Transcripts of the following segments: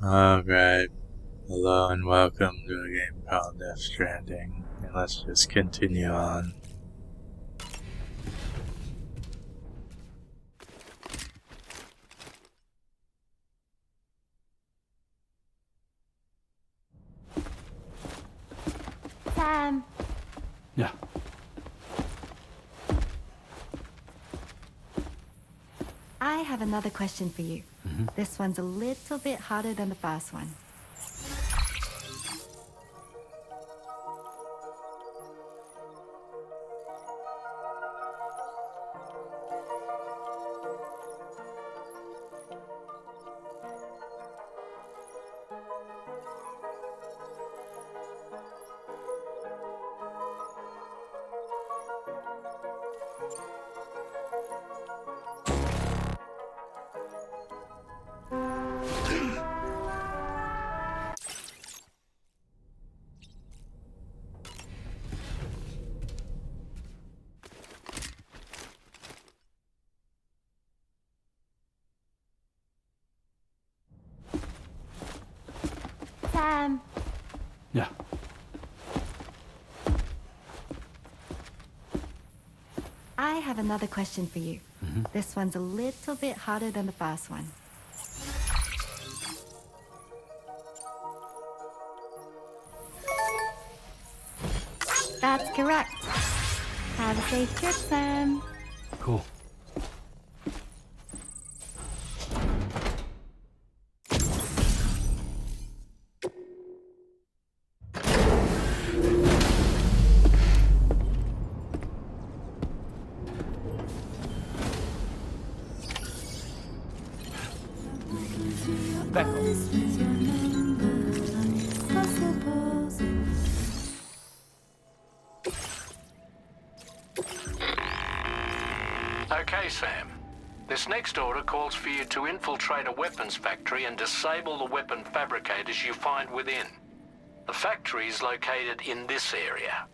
Alright, hello and welcome to a game called Stranding, and let's just continue on. Sam. Yeah. I have another question for you. This one's a little bit harder than the first one. Sam. Yeah. I have another question for you. This one's a little bit harder than the first one. That's correct. Have a safe trip, Sam. Cool. Back off. Okay, Sam. This next order calls for you to infiltrate a weapons factory and disable the weapon fabricators you find within. The factory is located in this area.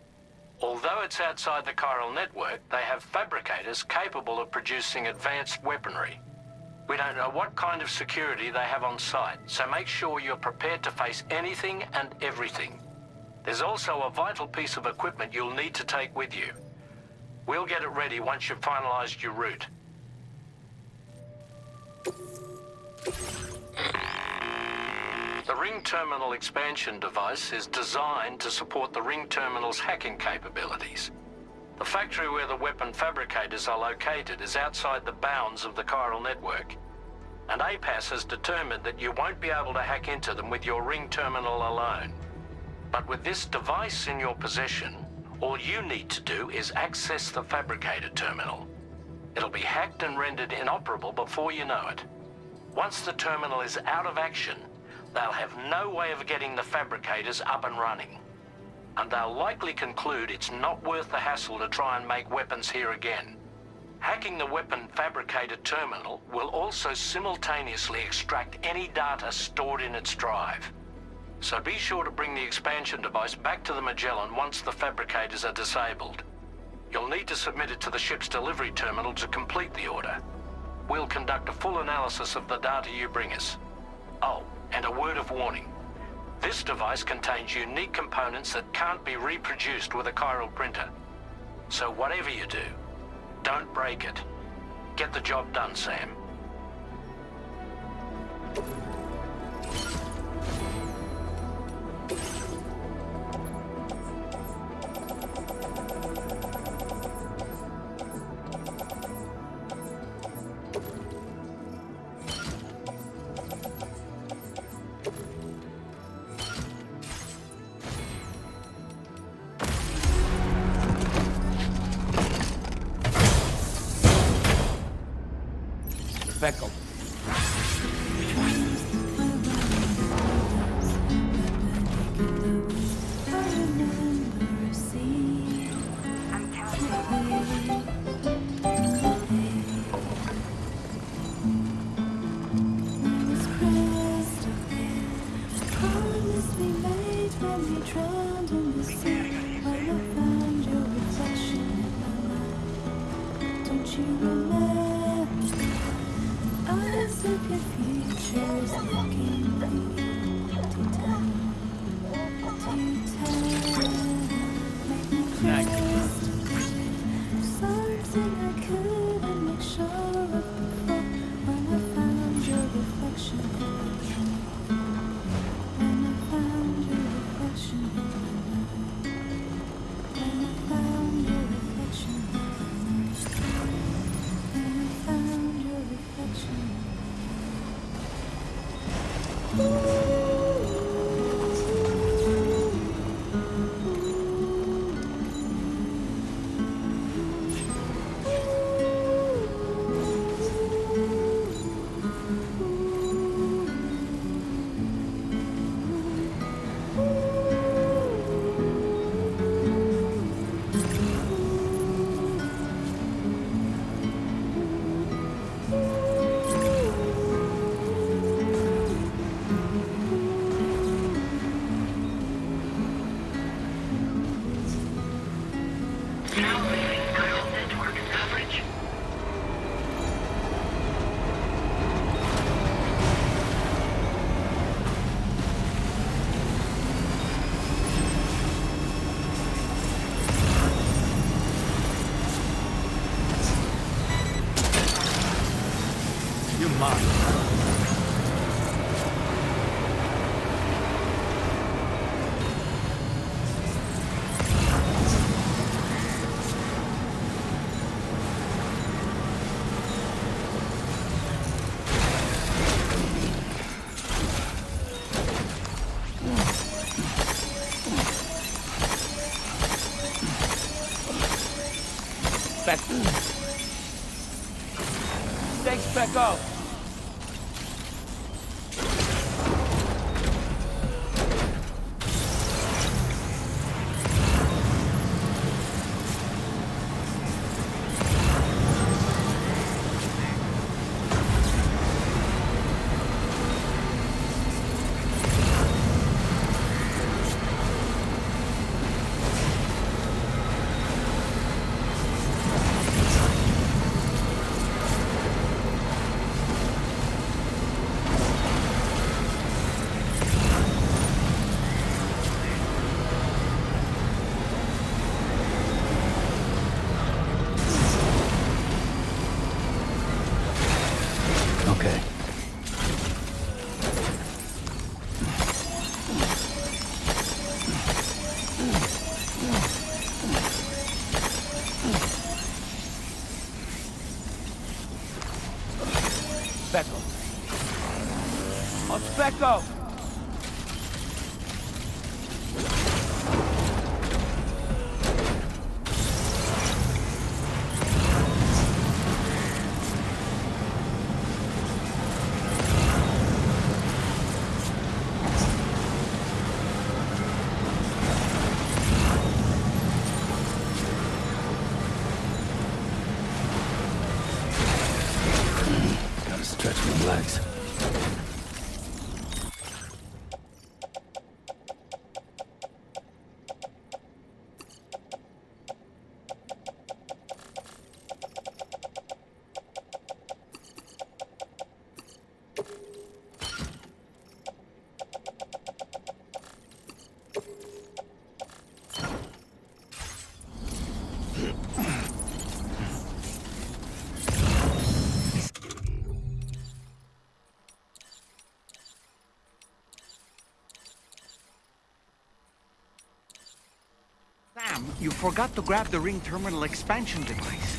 Although it's outside the chiral network, they have fabricators capable of producing advanced weaponry. We don't know what kind of security they have on site, so make sure you're prepared to face anything and everything. There's also a vital piece of equipment you'll need to take with you. We'll get it ready once you've finalized your route. The Ring Terminal expansion device is designed to support the Ring Terminal's hacking capabilities. The factory where the weapon fabricators are located is outside the bounds of the chiral network, and APAS has determined that you won't be able to hack into them with your Ring Terminal alone. But with this device in your possession, all you need to do is access the fabricator terminal. It'll be hacked and rendered inoperable before you know it. Once the terminal is out of action, they'll have no way of getting the fabricators up and running. And they'll likely conclude it's not worth the hassle to try and make weapons here again. Hacking the weapon fabricator terminal will also simultaneously extract any data stored in its drive. So be sure to bring the expansion device back to the Magellan once the fabricators are disabled. You'll need to submit it to the ship's delivery terminal to complete the order. We'll conduct a full analysis of the data you bring us. Oh, and a word of warning. This device contains unique components that can't be reproduced with a chiral printer. So whatever you do, don't break it. Get the job done, Sam. Now losing neural network coverage. You're mine. Back. Thanks, Becco. Okay. Becco. On Becco! Gotta stretch my legs. Sam, you forgot to grab the ring terminal expansion device.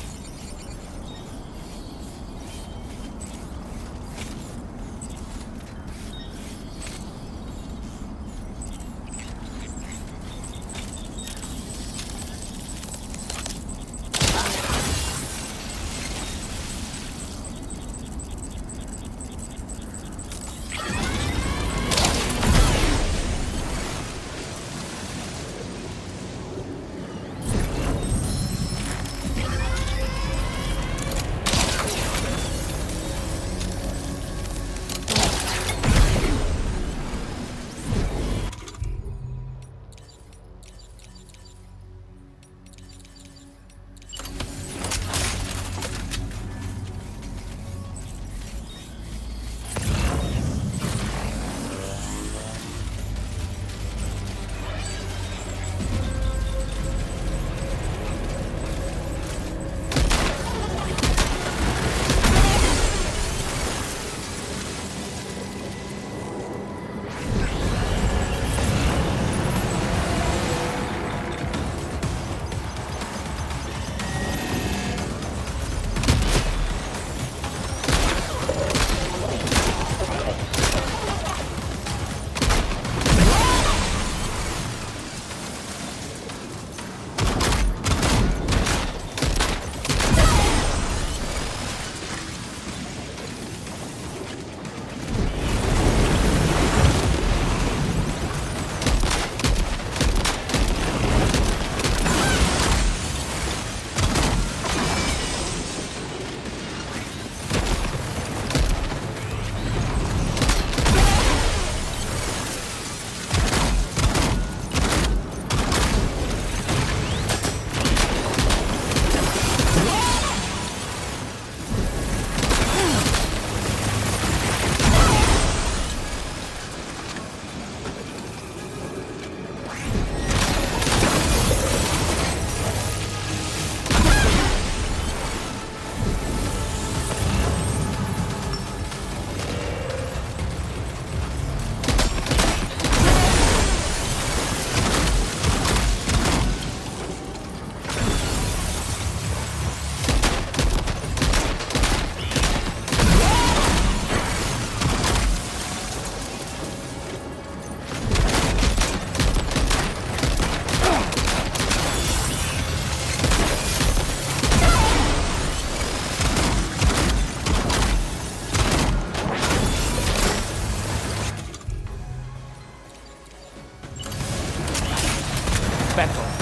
Back off.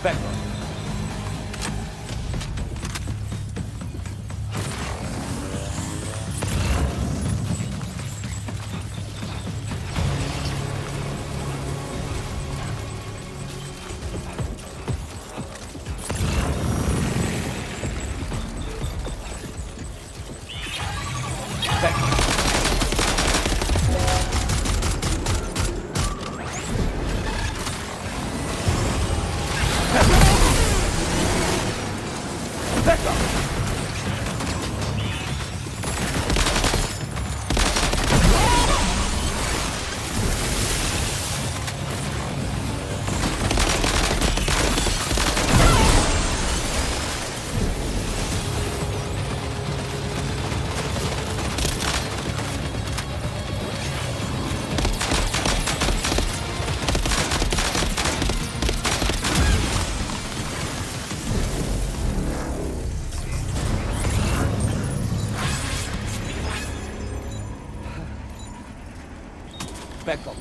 Back off. Back up.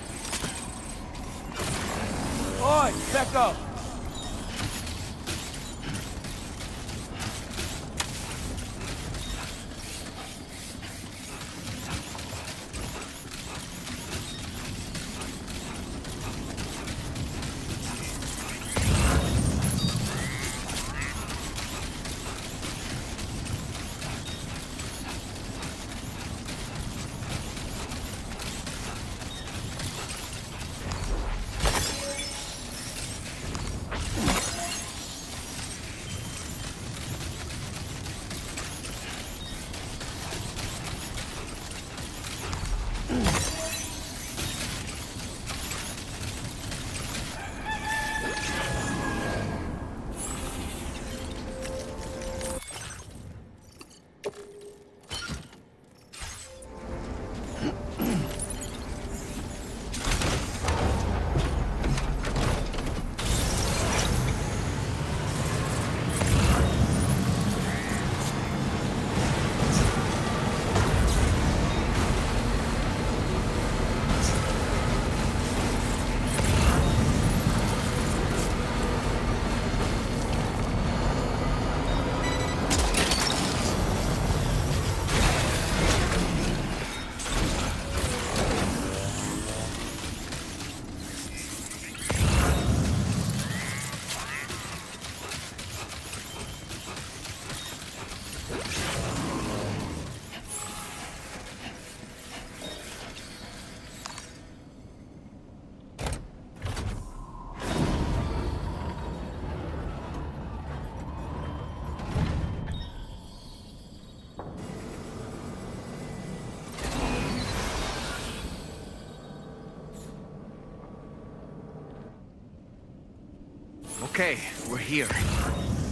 Oi, back up. Okay, we're here.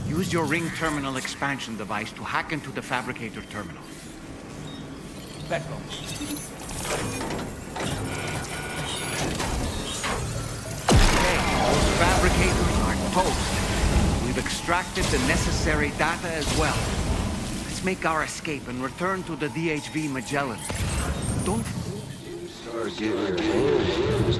Use your ring terminal expansion device to hack into the fabricator terminal. Back up. Okay, those fabricators are toast. We've extracted the necessary data as well. Let's make our escape and return to the DHV Magellan. Don't forget your hands.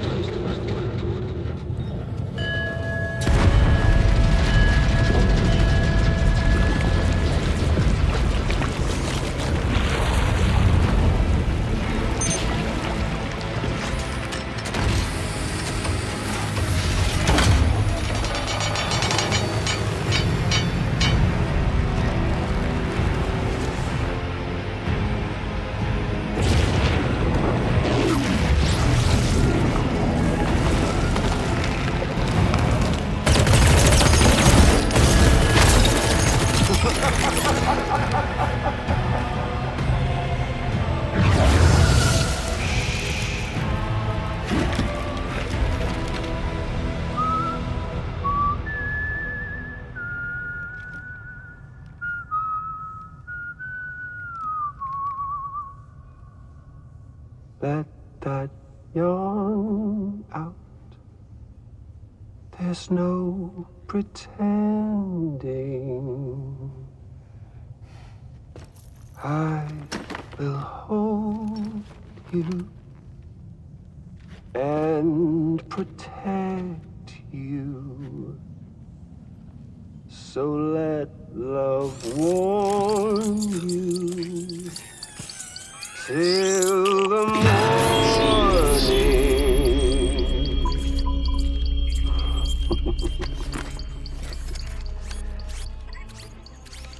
Let that yawn out. There's no pretending. I will hold you and protect you. So let love warm you till the morning.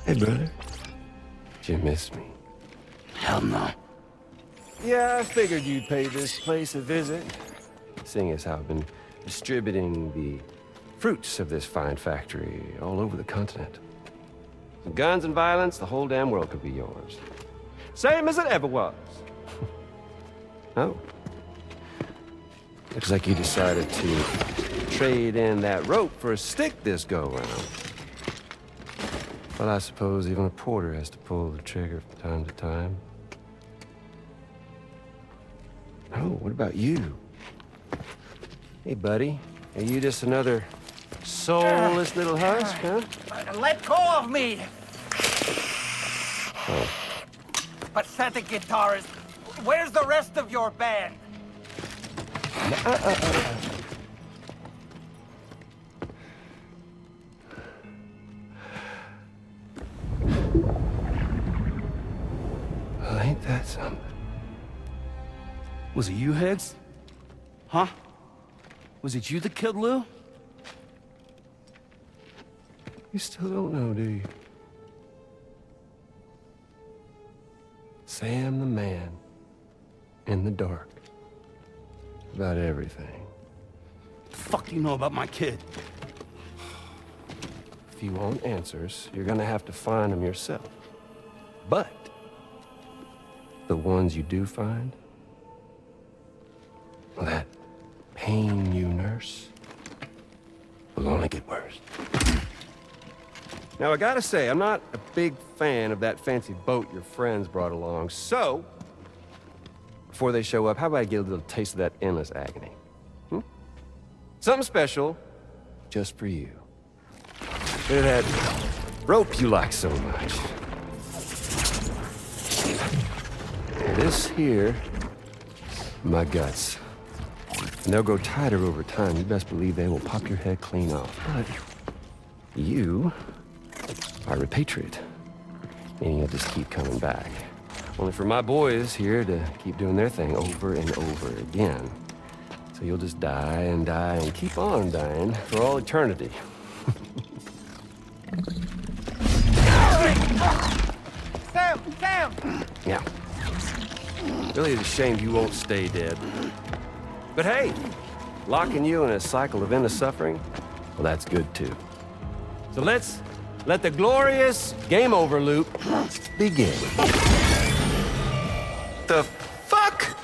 Hey, brother. Did you miss me? Hell no. Yeah, I figured you'd pay this place a visit, seeing as how I've been distributing the fruits of this fine factory all over the continent. Some guns and violence, the whole damn world could be yours. Same as it ever was. Oh. Looks like you decided to trade in that rope for a stick this go-around. Well, I suppose even a porter has to pull the trigger from time to time. Oh, what about you? Hey, buddy. Are you just another soulless little husk, huh? Let go of me! Oh. Pathetic guitarist. Where's the rest of your band? Well, ain't that something? Was it you, Higgs? Huh? Was it you that killed Lou? You still don't know, do you? Sam the man in the dark about everything. The fuck do you know about my kid? If you want answers, you're gonna have to find them yourself. But the ones you do find, well, that pain you nurse will only get worse. Now, I gotta say, I'm not a big fan of that fancy boat your friends brought along, so before they show up, how about I get a little taste of that endless agony? Something special just for you. Look at that rope you like so much. This here, my guts. And they'll grow tighter over time. You best believe they will pop your head clean off. But you are repatriate, meaning you'll just keep coming back. Only for my boys here to keep doing their thing over and over again. So you'll just die and keep on dying for all eternity. Sam! Yeah. Really, it's a shame you won't stay dead. But hey, locking you in a cycle of endless suffering, well, that's good too. So let's let the glorious game over loop begin. The fuck?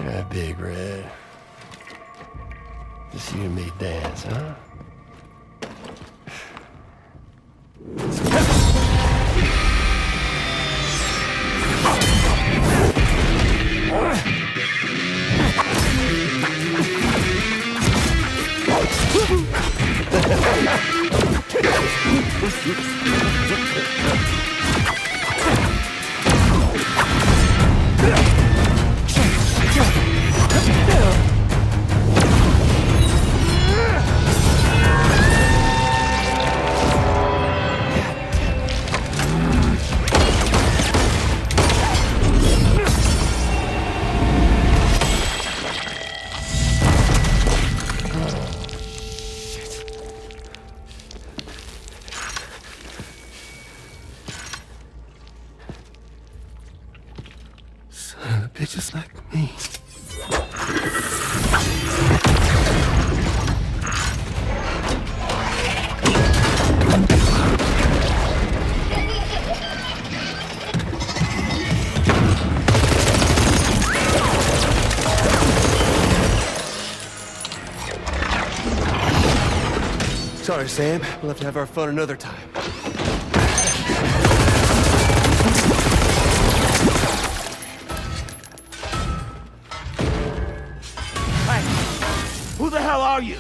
Yeah, Big Red. Just you and me dance, huh? Son of bitches like me. Sorry, Sam. We'll have to have our fun another time. Hey, who the hell are you?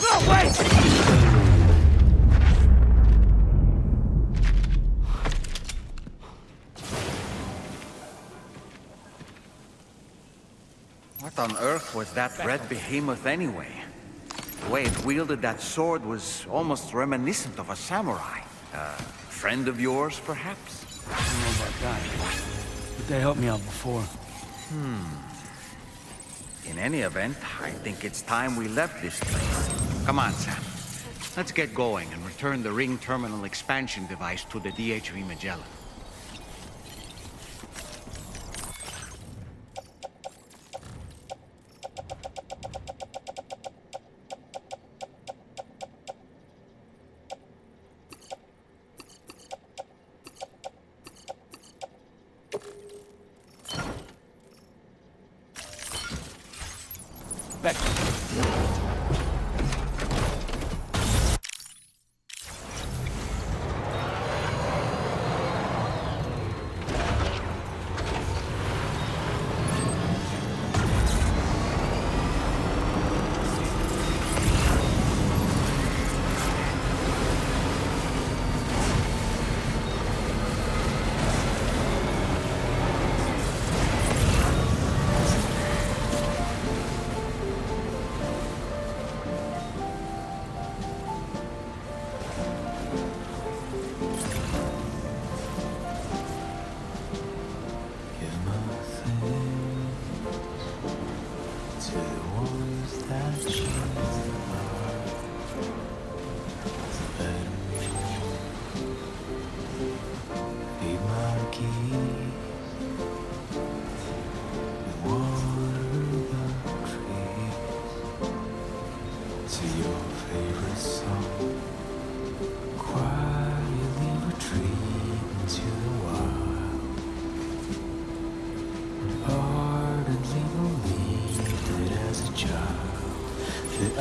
No, wait! What on earth was that red behemoth anyway? The way it wielded that sword was almost reminiscent of a samurai. A friend of yours, perhaps? I don't know about that, but they helped me out before. In any event, I think it's time we left this place. Come on, Sam. Let's get going and return the ring terminal expansion device to the DHV Magellan. Back.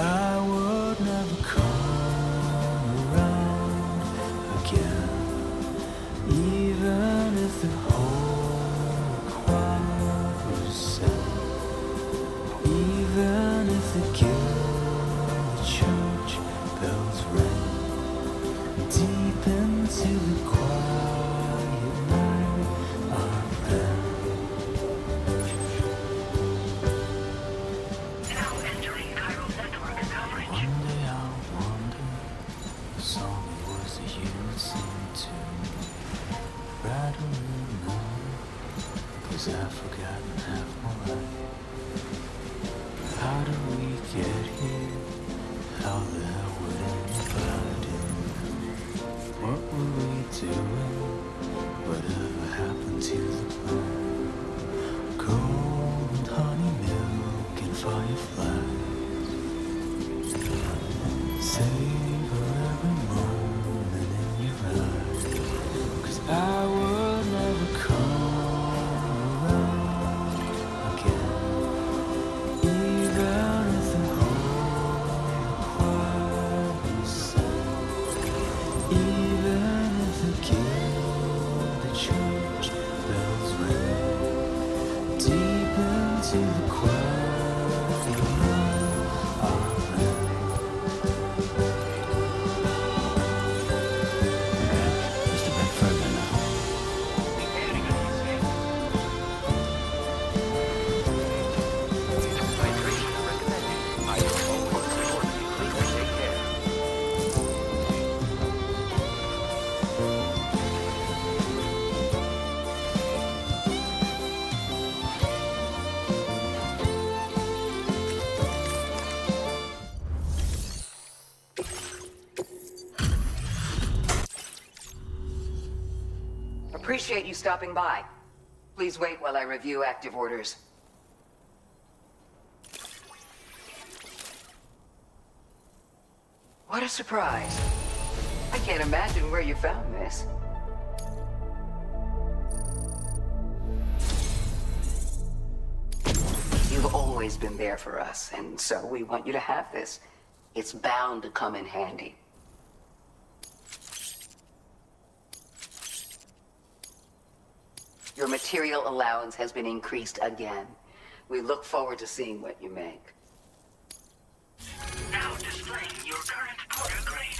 I would never come around again, even if the whole crowd was sad, even if the guild church bells rang deep into the quiet night of them. Now entering Chiral network. Appreciate you stopping by. Please wait while I review active orders. What a surprise. I can't imagine where you found this. You've always been there for us, and so we want you to have this. It's bound to come in handy. Your material allowance has been increased again. We look forward to seeing what you make. Now displaying your current order grade.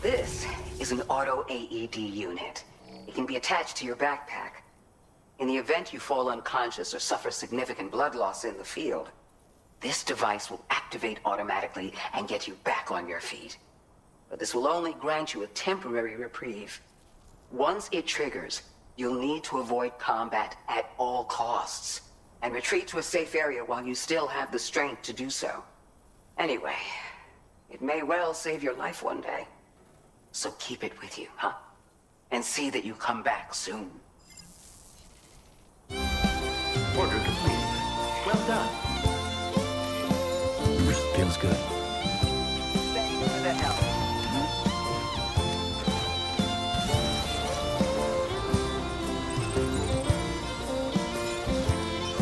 This is an auto AED unit. It can be attached to your backpack. In the event you fall unconscious or suffer significant blood loss in the field, this device will activate automatically and get you back on your feet. But this will only grant you a temporary reprieve. Once it triggers, you'll need to avoid combat at all costs and retreat to a safe area while you still have the strength to do so. Anyway, it may well save your life one day. So keep it with you, huh? And see that you come back soon. Order complete. Well done. Feels good. Thank you for the help.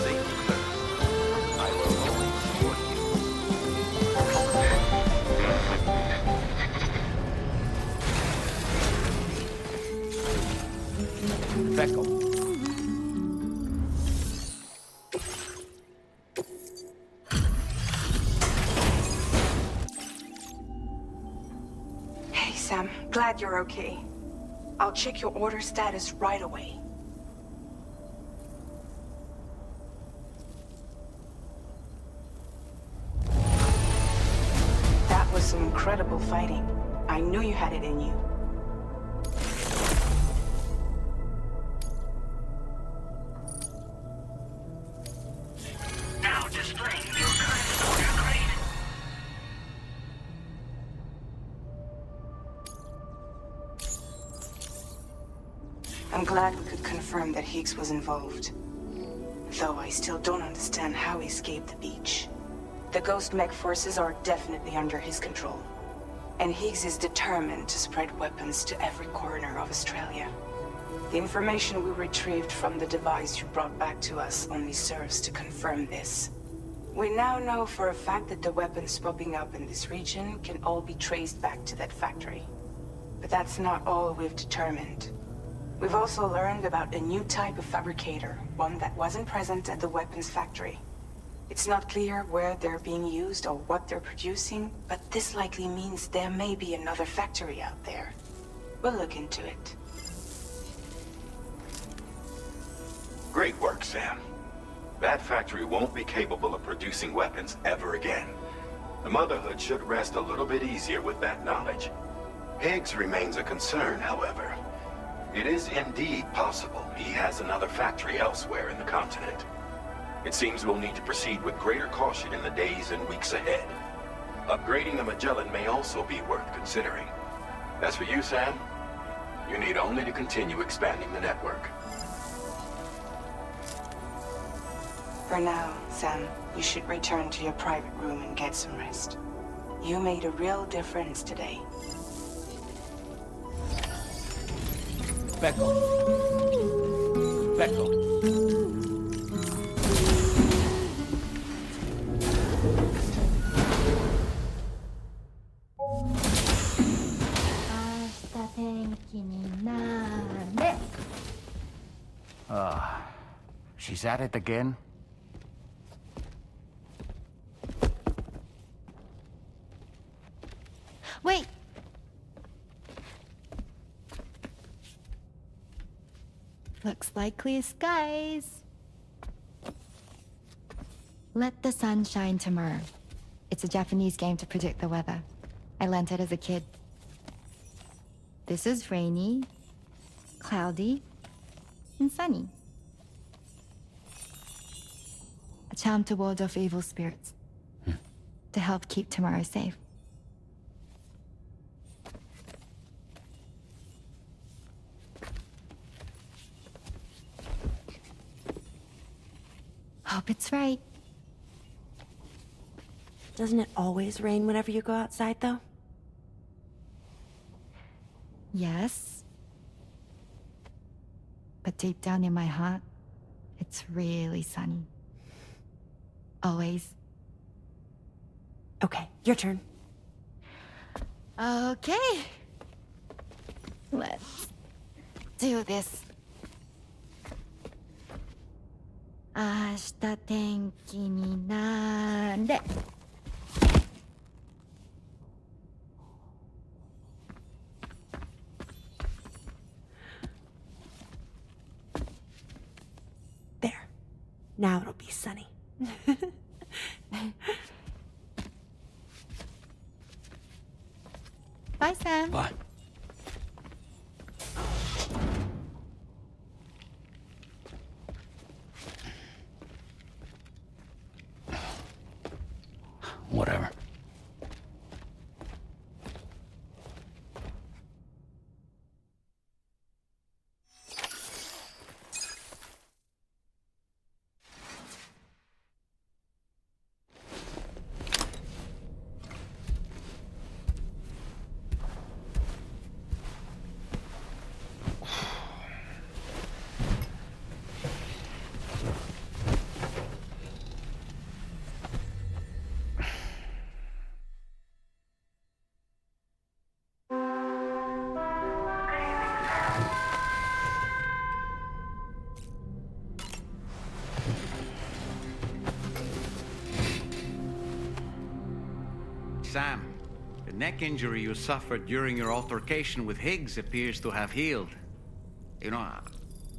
Safety first. I will always support you. Beckel. Hey, Sam. Glad you're okay. I'll check your order status right away. That was some incredible fighting. I knew you had it in you. Now displaying your current order grade. I'm glad we could confirm that Higgs was involved. Though I still don't understand how he escaped the beach. The Ghost Mech forces are definitely under his control. And Higgs is determined to spread weapons to every corner of Australia. The information we retrieved from the device you brought back to us only serves to confirm this. We now know for a fact that the weapons popping up in this region can all be traced back to that factory. But that's not all we've determined. We've also learned about a new type of fabricator, one that wasn't present at the weapons factory. It's not clear where they're being used or what they're producing, but this likely means there may be another factory out there. We'll look into it. Great work, Sam. That factory won't be capable of producing weapons ever again. The Motherhood should rest a little bit easier with that knowledge. Higgs remains a concern, however. It is indeed possible he has another factory elsewhere in the continent. It seems we'll need to proceed with greater caution in the days and weeks ahead. Upgrading the Magellan may also be worth considering. As for you, Sam, you need only to continue expanding the network. For now, Sam, you should return to your private room and get some rest. You made a real difference today. Beckel. Beckel. She's at it again? Wait! Looks like clear skies. Let the sun shine tomorrow. It's a Japanese game to predict the weather. I learned it as a kid. This is rainy, cloudy, and sunny. A charm to ward off evil spirits. To help keep tomorrow safe. That's right. Doesn't it always rain whenever you go outside, though? Yes. But deep down in my heart, it's really sunny. Always. Okay, your turn. Okay. Let's do this. 明日天気になれ。There. Now it'll be sunny. Bye, Sam. Bye. Whatever. Sam, the neck injury you suffered during your altercation with Higgs appears to have healed. You know,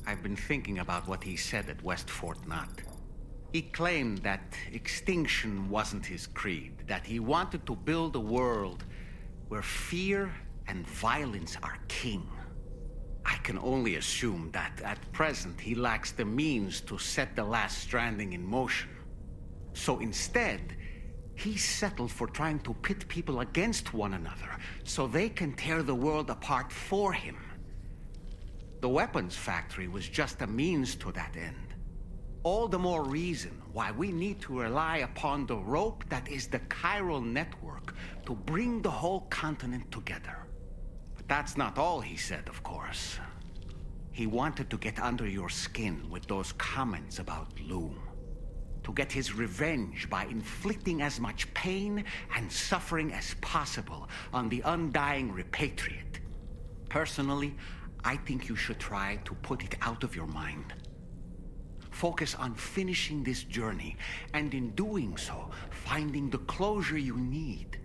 I've been thinking about what he said at West Fort Knot. He claimed that extinction wasn't his creed, that he wanted to build a world where fear and violence are king. I can only assume that at present he lacks the means to set the last Stranding in motion. So instead, he settled for trying to pit people against one another so they can tear the world apart for him. The weapons factory was just a means to that end. All the more reason why we need to rely upon the rope that is the chiral network to bring the whole continent together. But that's not all he said, of course. He wanted to get under your skin with those comments about Loom. To get his revenge by inflicting as much pain and suffering as possible on the undying repatriate. Personally, I think you should try to put it out of your mind. Focus on finishing this journey, and in doing so, finding the closure you need.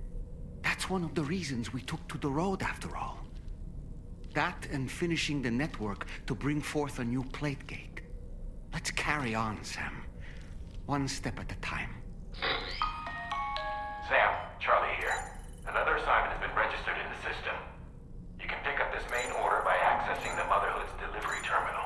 That's one of the reasons we took to the road, after all. That and finishing the network to bring forth a new plate gate. Let's carry on, Sam. One step at a time. Sam, Charlie here. Another assignment has been registered in the system. You can pick up this main order by accessing the Motherhood's delivery terminal.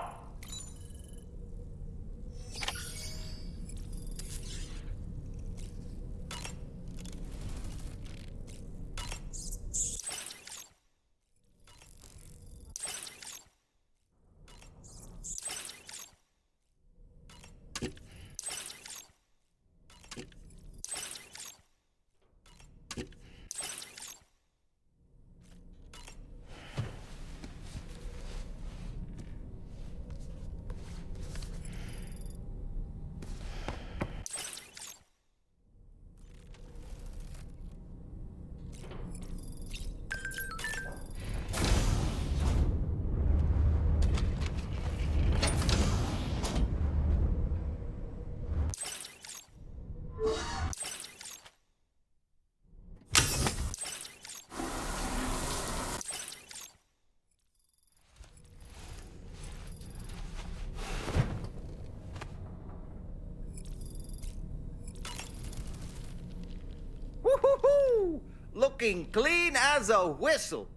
Woo-hoo-hoo! Looking clean as a whistle.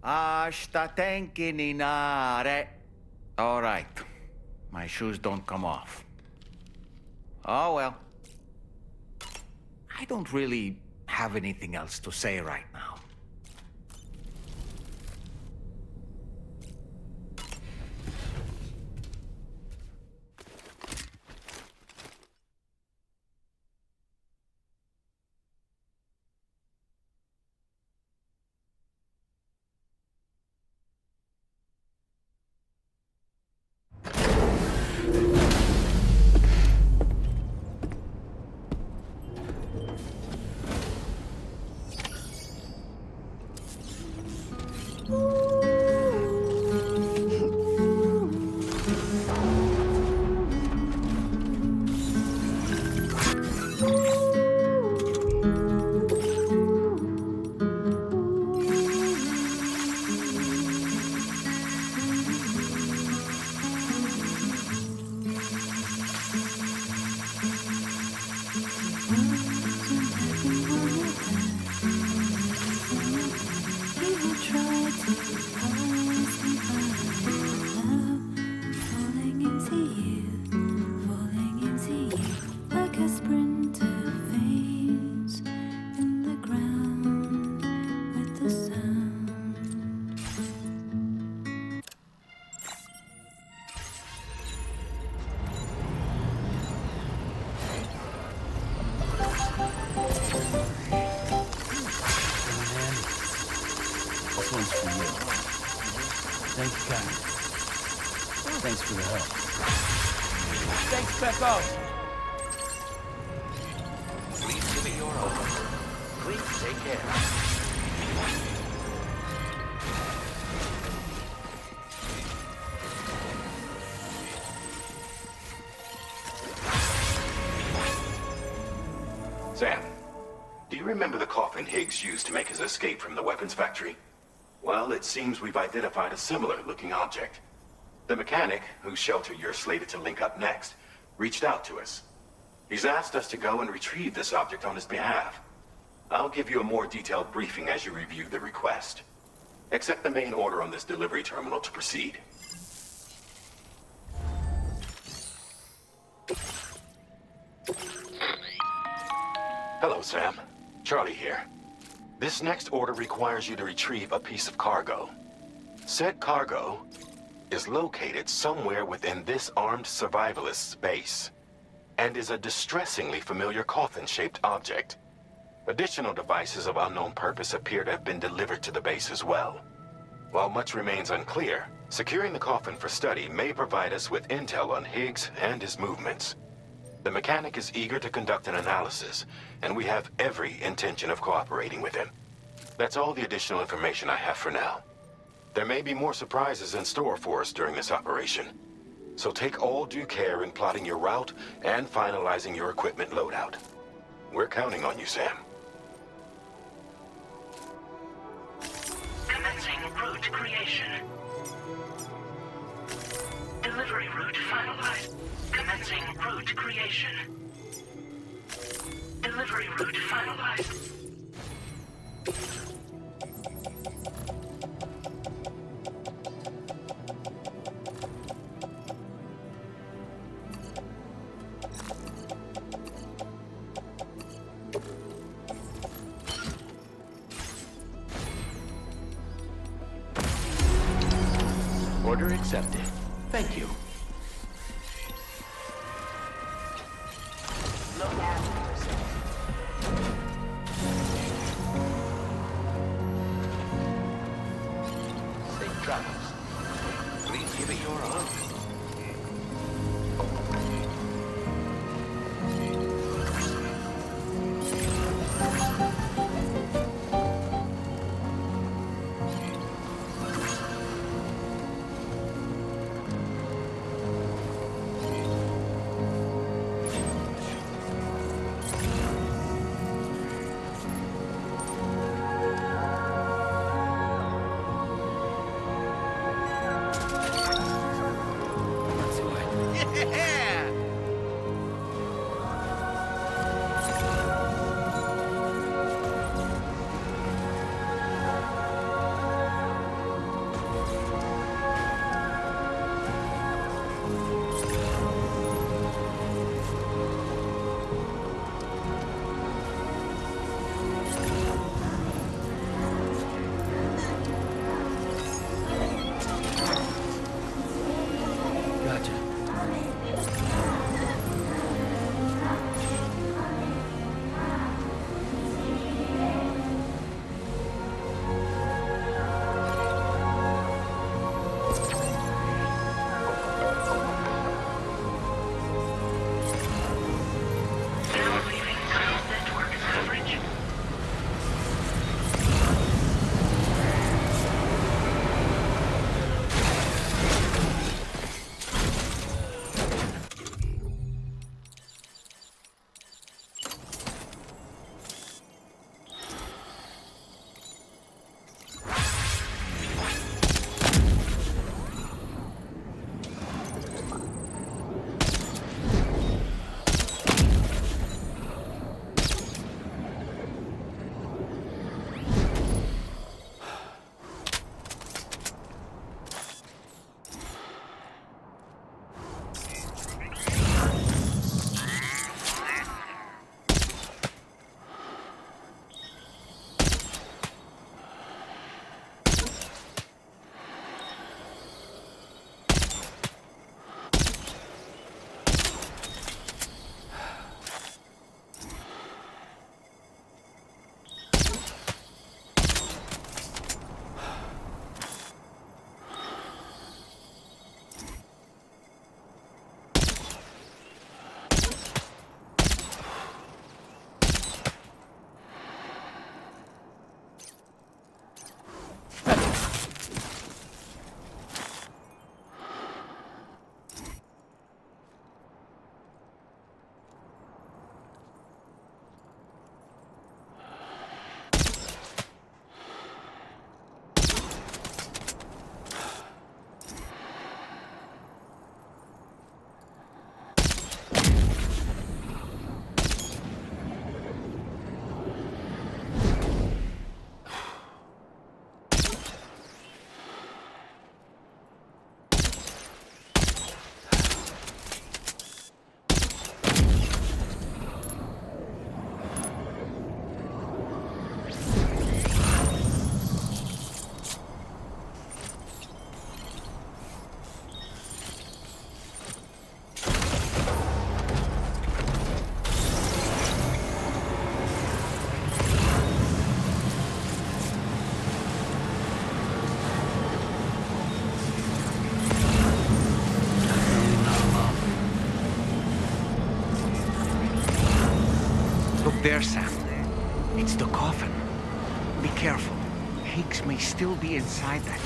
Ashta tenki ni nare. All right. My shoes don't come off. Oh well. I don't really have anything else to say right now. kind. Thanks for the help. Thanks, Becco. Please give me your all. Please take care. Sam, do you remember the coffin Higgs used to make his escape from the weapons factory? Well, it seems we've identified a similar-looking object. The mechanic, whose shelter you're slated to link up next, reached out to us. He's asked us to go and retrieve this object on his behalf. I'll give you a more detailed briefing as you review the request. Accept the main order on this delivery terminal to proceed. Hello, Sam. Charlie here. This next order requires you to retrieve a piece of cargo. Said cargo is located somewhere within this armed survivalist's base, and is a distressingly familiar coffin-shaped object. Additional devices of unknown purpose appear to have been delivered to the base as well. While much remains unclear, securing the coffin for study may provide us with intel on Higgs and his movements. The mechanic is eager to conduct an analysis, and we have every intention of cooperating with him. That's all the additional information I have for now. There may be more surprises in store for us during this operation, so take all due care in plotting your route and finalizing your equipment loadout. We're counting on you, Sam. Commencing route creation. Delivery route finalized. Commencing route creation. Delivery route finalized. Order accepted. Thank you. Look after yourself. Safe travels. Please give it your all. there, Sam. It's the coffin. Be careful. Higgs may still be inside that.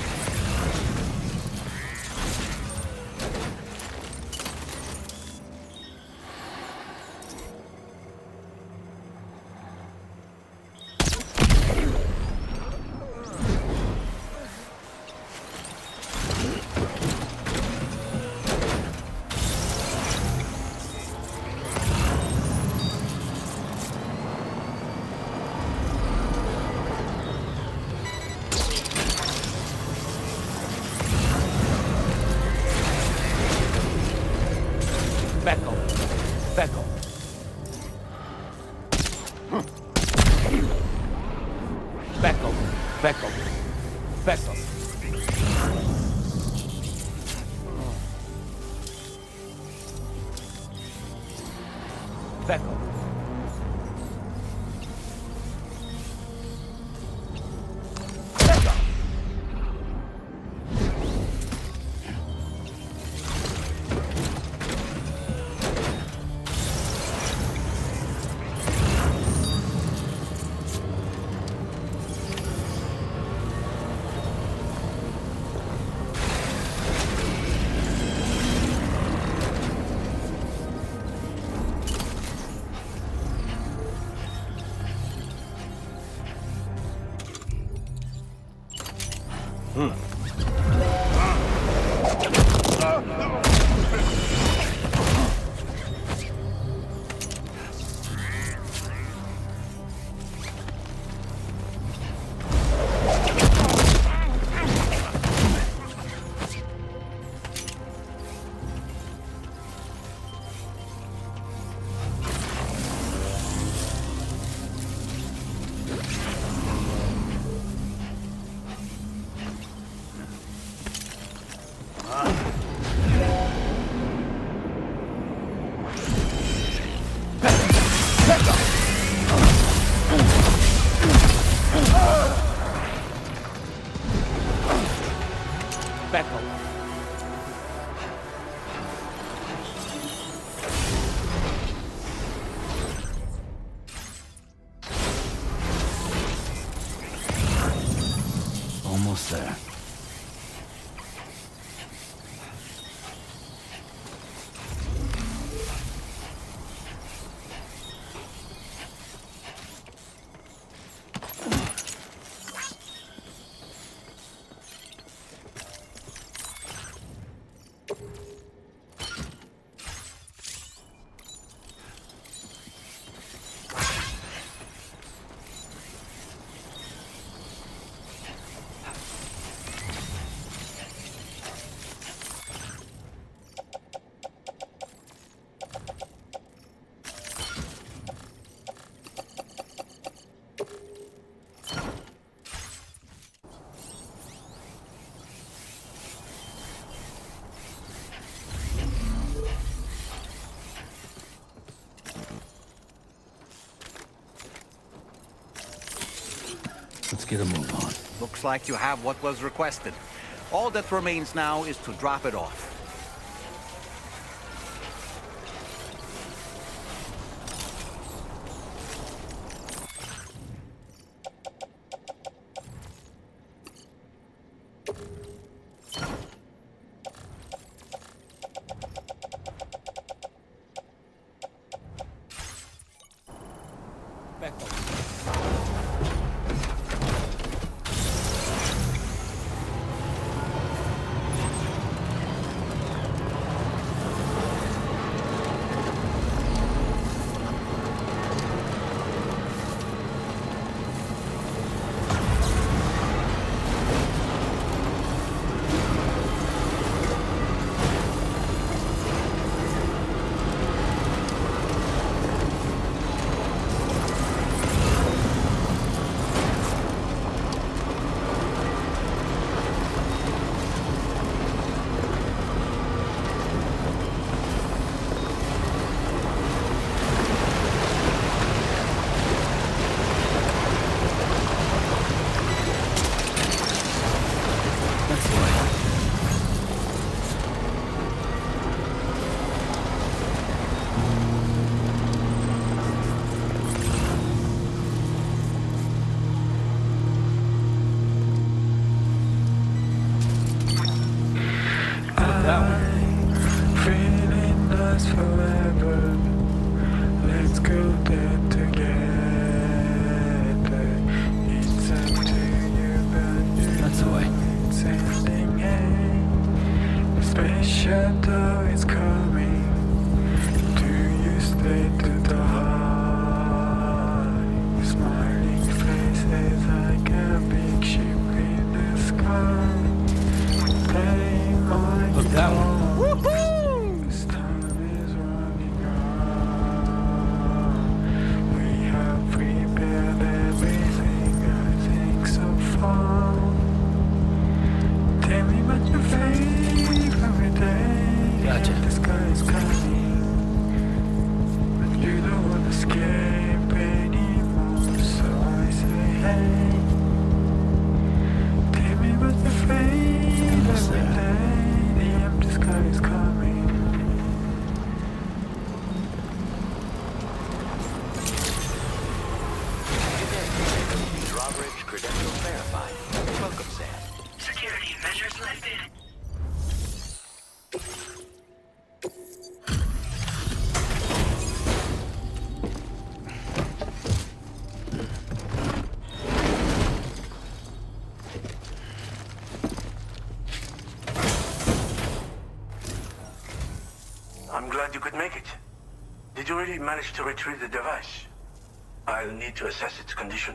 Almost there. Let's get a move on. Looks like you have what was requested. All that remains now is to drop it off. could make it. Did you really manage to retrieve the device? I'll need to assess its condition.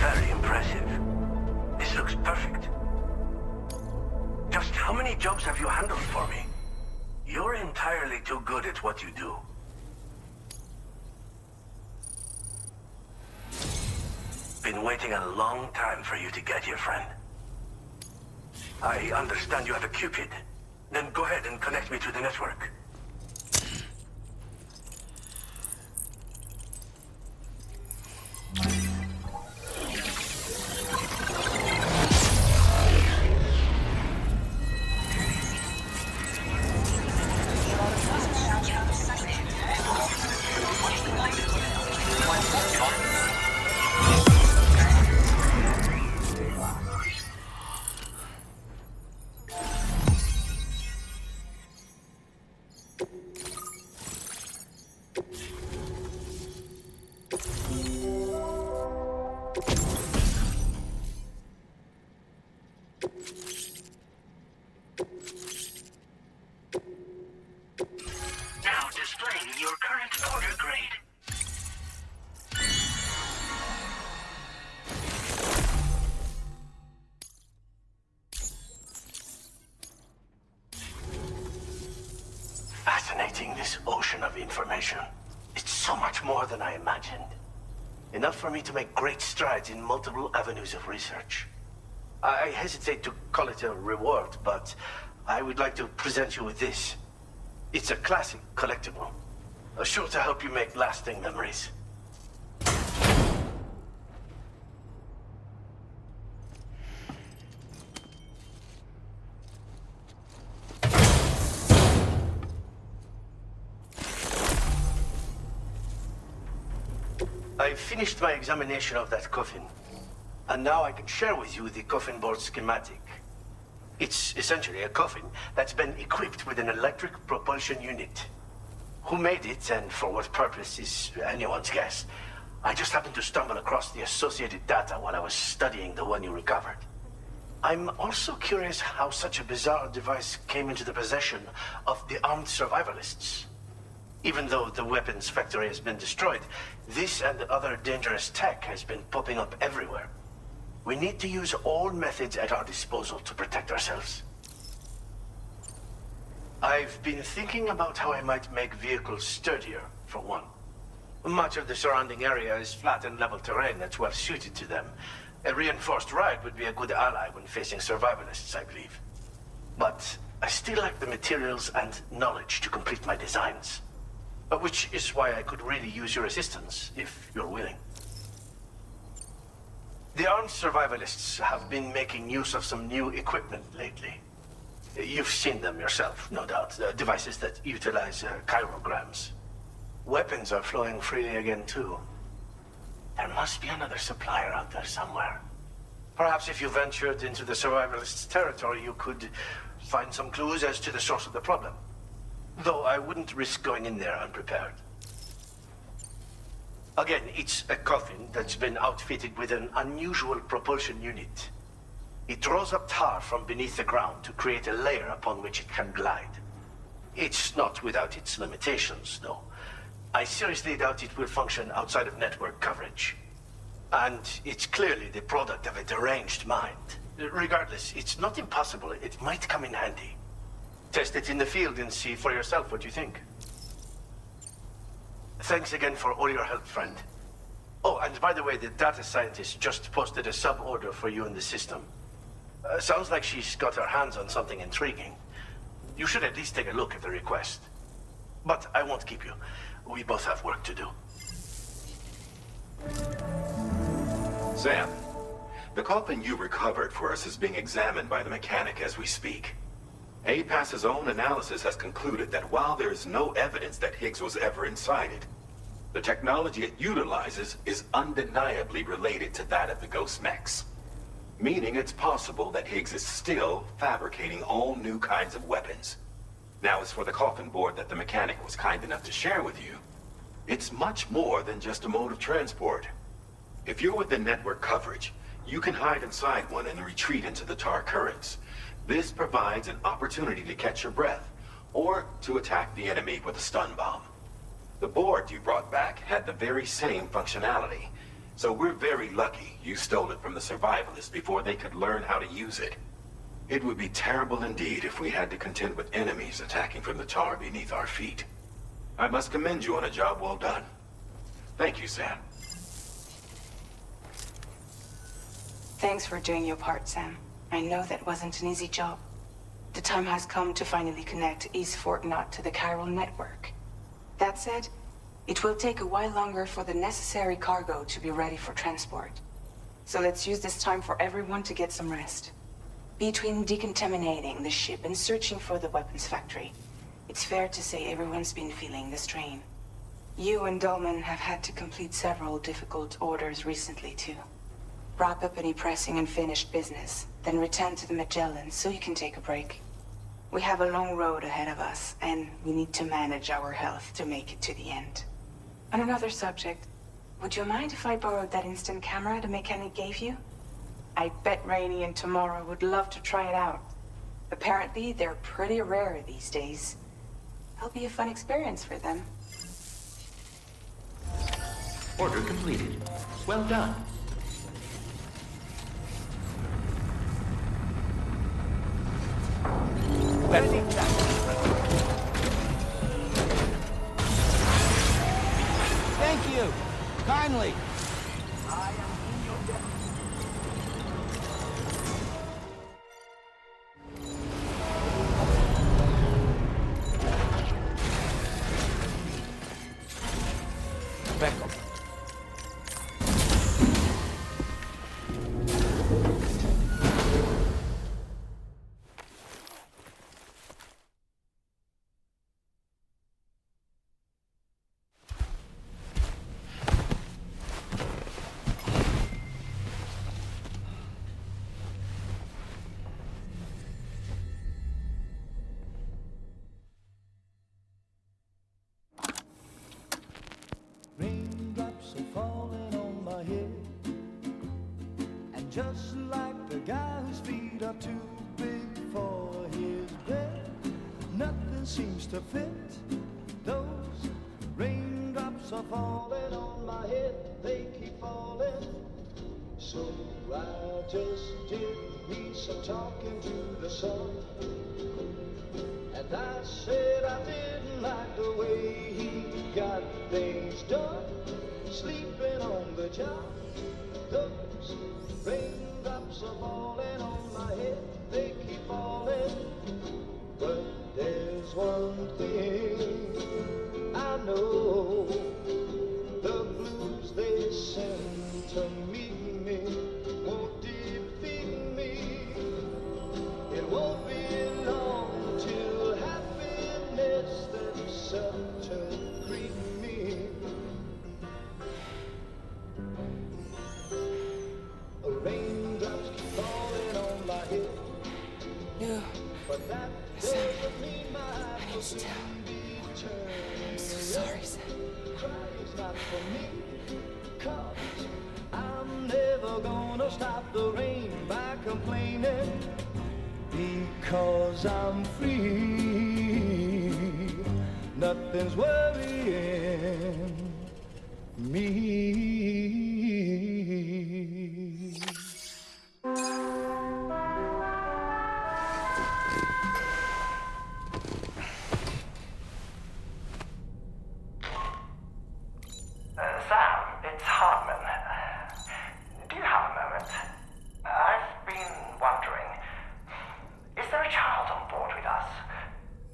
Very impressive. This looks perfect. Just how many jobs have you handled for me? You're entirely too good at what you do. Been waiting a long time for you to get here, friend. I understand you have a Cupid. Then go ahead and connect me to the network. Now displaying your current order grade. Fascinating, this ocean of information. It's so much more than I imagined. Enough for me to make great strides in multiple avenues of research. I hesitate to call it a reward, but I would like to present you with this. It's a classic collectible, sure to help you make lasting memories. I finished my examination of that coffin, and now I can share with you the coffin board schematic. It's essentially a coffin that's been equipped with an electric propulsion unit. Who made it and for what purpose is anyone's guess. I just happened to stumble across the associated data while I was studying the one you recovered. I'm also curious how such a bizarre device came into the possession of the armed survivalists. Even though the weapons factory has been destroyed, this and other dangerous tech has been popping up everywhere. We need to use all methods at our disposal to protect ourselves. I've been thinking about how I might make vehicles sturdier, for one. Much of the surrounding area is flat and level terrain that's well suited to them. A reinforced ride would be a good ally when facing survivalists, I believe. But I still lack the materials and knowledge to complete my designs. Which is why I could really use your assistance, if you're willing. The armed survivalists have been making use of some new equipment lately. You've seen them yourself, no doubt. Devices that utilize chirograms. Weapons are flowing freely again, too. There must be another supplier out there somewhere. Perhaps if you ventured into the survivalists' territory, you could find some clues as to the source of the problem. Though I wouldn't risk going in there unprepared. Again, it's a coffin that's been outfitted with an unusual propulsion unit. It draws up tar from beneath the ground to create a layer upon which it can glide. It's not without its limitations, though. I seriously doubt it will function outside of network coverage. And it's clearly the product of a deranged mind. Regardless, it's not impossible. It might come in handy. Test it in the field and see for yourself what you think. Thanks again for all your help, friend. Oh, and by the way, the data scientist just posted a sub-order for you in the system. Sounds like she's got her hands on something intriguing. You should at least take a look at the request. But I won't keep you. We both have work to do. Sam, the coffin you recovered for us is being examined by the mechanic as we speak. APAS's own analysis has concluded that while there is no evidence that Higgs was ever inside it, the technology it utilizes is undeniably related to that of the Ghost mechs. Meaning it's possible that Higgs is still fabricating all new kinds of weapons. Now, as for the coffin board that the mechanic was kind enough to share with you, it's much more than just a mode of transport. If you're within network coverage, you can hide inside one and retreat into the tar currents. This provides an opportunity to catch your breath, or to attack the enemy with a stun bomb. The board you brought back had the very same functionality, so we're very lucky you stole it from the survivalists before they could learn how to use it. It would be terrible indeed if we had to contend with enemies attacking from the tar beneath our feet. I must commend you on a job well done. Thank you, Sam. Thanks for doing your part, Sam. I know that wasn't an easy job. The time has come to finally connect East Fort Knot to the chiral network. That said, it will take a while longer for the necessary cargo to be ready for transport. So let's use this time for everyone to get some rest. Between decontaminating the ship and searching for the weapons factory, it's fair to say everyone's been feeling the strain. You and Dolman have had to complete several difficult orders recently, too. Wrap up any pressing and finished business, then return to the Magellan so you can take a break. We have a long road ahead of us, and we need to manage our health to make it to the end. On another subject, would you mind if I borrowed that instant camera the mechanic gave you? I bet Rainey and Tamara would love to try it out. Apparently, they're pretty rare these days. It'll be a fun experience for them. Order completed. Well done. Thank you. Kindly. Beckham. Raindrops are falling on my head, and just like the guy whose feet are too big for his bed, nothing seems to fit. Those raindrops are falling on my head, they keep falling. So I just did me some talking to the sun, and I said I didn't like the way he got things done, sleeping on the job. Those raindrops are falling on my head, they keep falling. But there's one thing I know, the blues they send to meet me won't defeat me. It won't be long till happiness themselves to greet me. Raindrops keep falling on my head. No. But that doesn't mean my heart will soon be turning. I'm so sorry, Sam. Crying's not for me, 'cause I'm never gonna stop the rain by complaining, because I'm free. Nothing's worrying me. Sam, it's Hartman. Do you have a moment? I've been wondering, is there a child on board with us?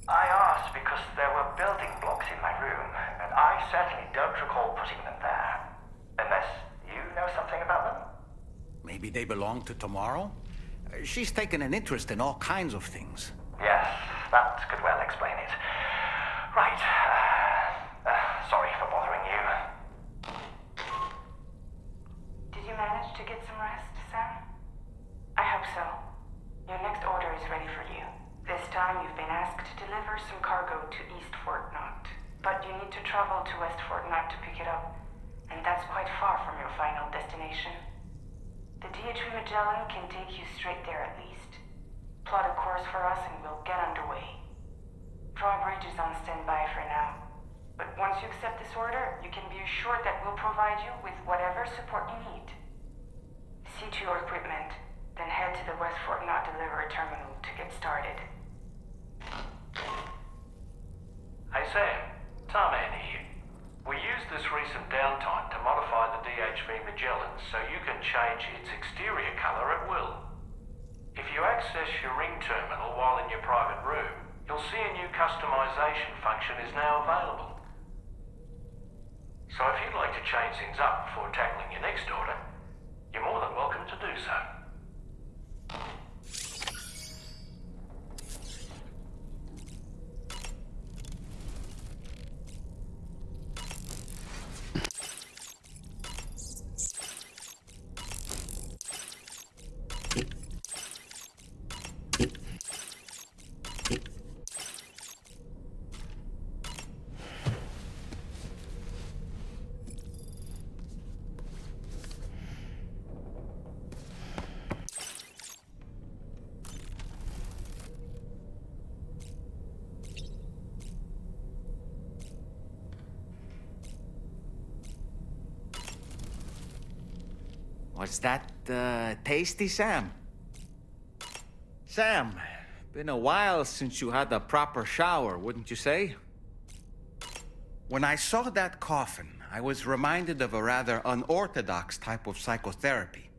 I asked because there were building blocks in my room, and I certainly don't recall putting them there. Unless you know something about them? Maybe they belong to Tomorrow? She's taken an interest in all kinds of things. Yes, that could well explain it. Right. Sorry for bothering you. Did you manage to get some rest, Sam? I hope so. Your next order is ready for you. This time you've been asked to deliver some cargo to East Fort Knot. But you need to travel to West Fort Knot to pick it up. and that's quite far from your final destination. The DHV Magellan can take you straight there at least. Plot a course for us and we'll get underway. Drawbridge is on standby for now. But once you accept this order, you can be assured that we'll provide you with whatever support you need. See to your equipment, then head to the West Fort Knot Delivery Terminal to get started. Hey Sam, Tarman here. We used this recent downtime to modify the DHV Magellan so you can change its exterior colour at will. If you access your ring terminal while in your private room, you'll see a new customization function is now available. So if you'd like to change things up before tackling your next order, you're more than welcome to do so. Was that, tasty, Sam? Sam, been a while since you had a proper shower, wouldn't you say? When I saw that coffin, I was reminded of a rather unorthodox type of psychotherapy.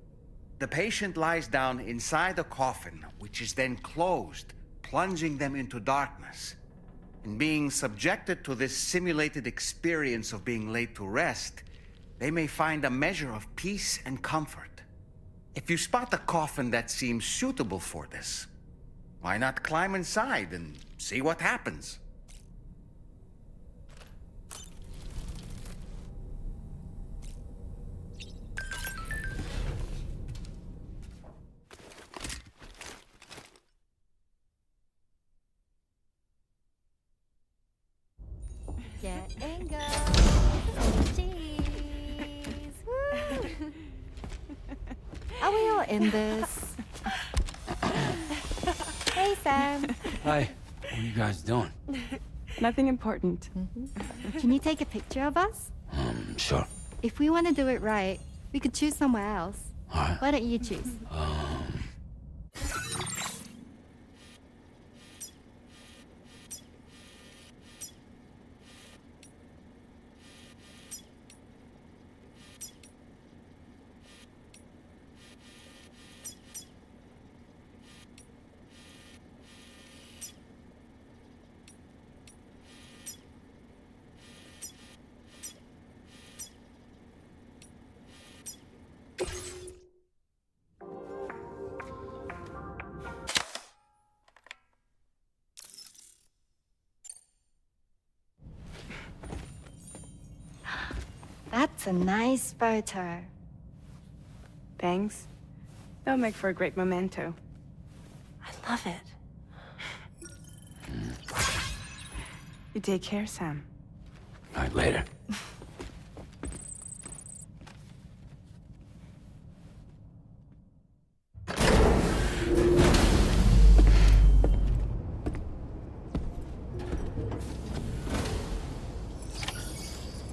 The patient lies down inside a coffin, which is then closed, plunging them into darkness. And being subjected to this simulated experience of being laid to rest, they may find a measure of peace and comfort. If you spot a coffin that seems suitable for this, why not climb inside and see what happens? Getting go. Cheese. Woo. Are we all in this? Hey, Sam. Hi. What are you guys doing? Nothing important. Can you take a picture of us? Sure. If we want to do it right, we could choose somewhere else. All right. Why don't you choose? That's a nice photo. Thanks. They'll make for a great memento. I love it. You take care, Sam. All right, later.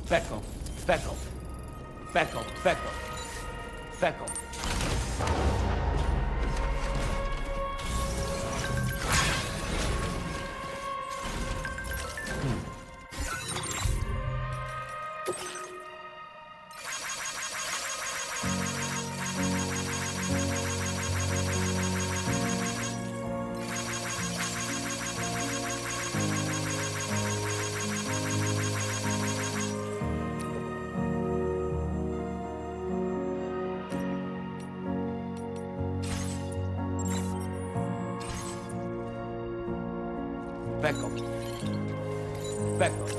Feckle, Feckle, Feckle, Feckle, Feckle. Feckle. Feckle.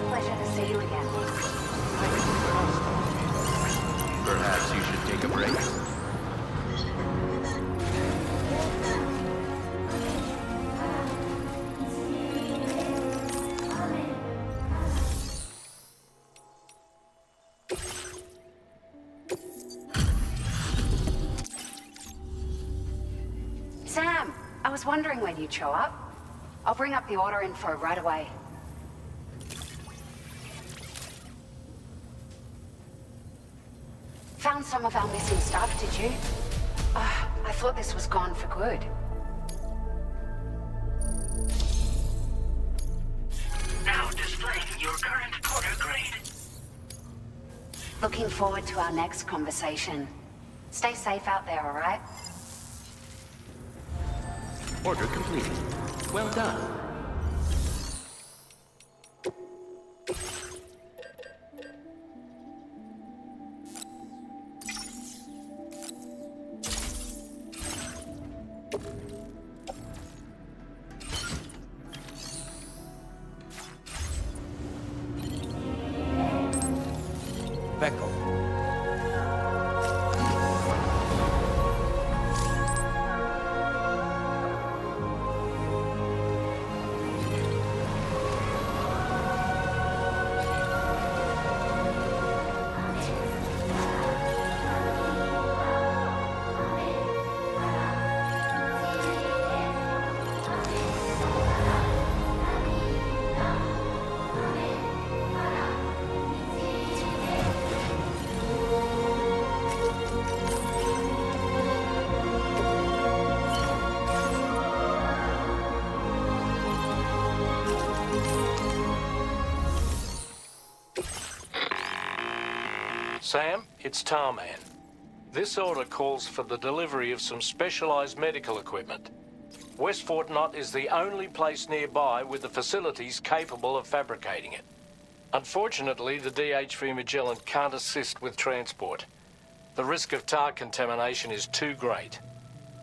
Pleasure to see you again. Perhaps you should take a break? Sam, I was wondering when you'd show up. I'll bring up the order info right away. Found some of our missing stuff, did you? I thought this was gone for good. Now displaying your current order grade. Looking forward to our next conversation. Stay safe out there, all right? Order completed. Well done. Beckel. Sam, it's Tarman. This order calls for the delivery of some specialized medical equipment. West Fort Knott is the only place nearby with the facilities capable of fabricating it. Unfortunately, the DHV Magellan can't assist with transport. The risk of tar contamination is too great,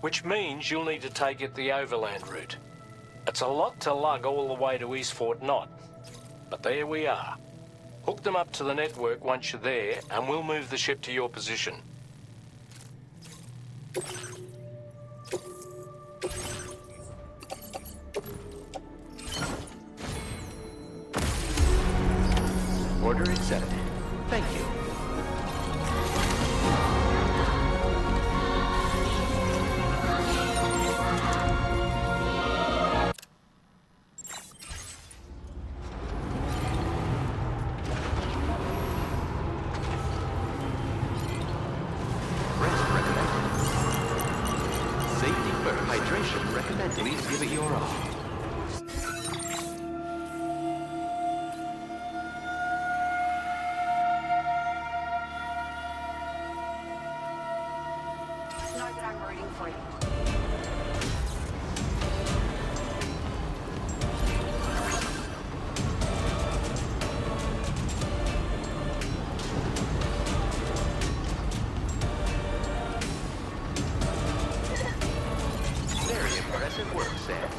which means you'll need to take it the overland route. It's a lot to lug all the way to East Fort Knott, but there we are. Hook them up to the network once you're there, and we'll move the ship to your position. Order accepted. Thank you. Rest recommended. Safety first. Hydration recommended. Please give it your all. Know that I'm rooting for you. Very impressive work, Sam.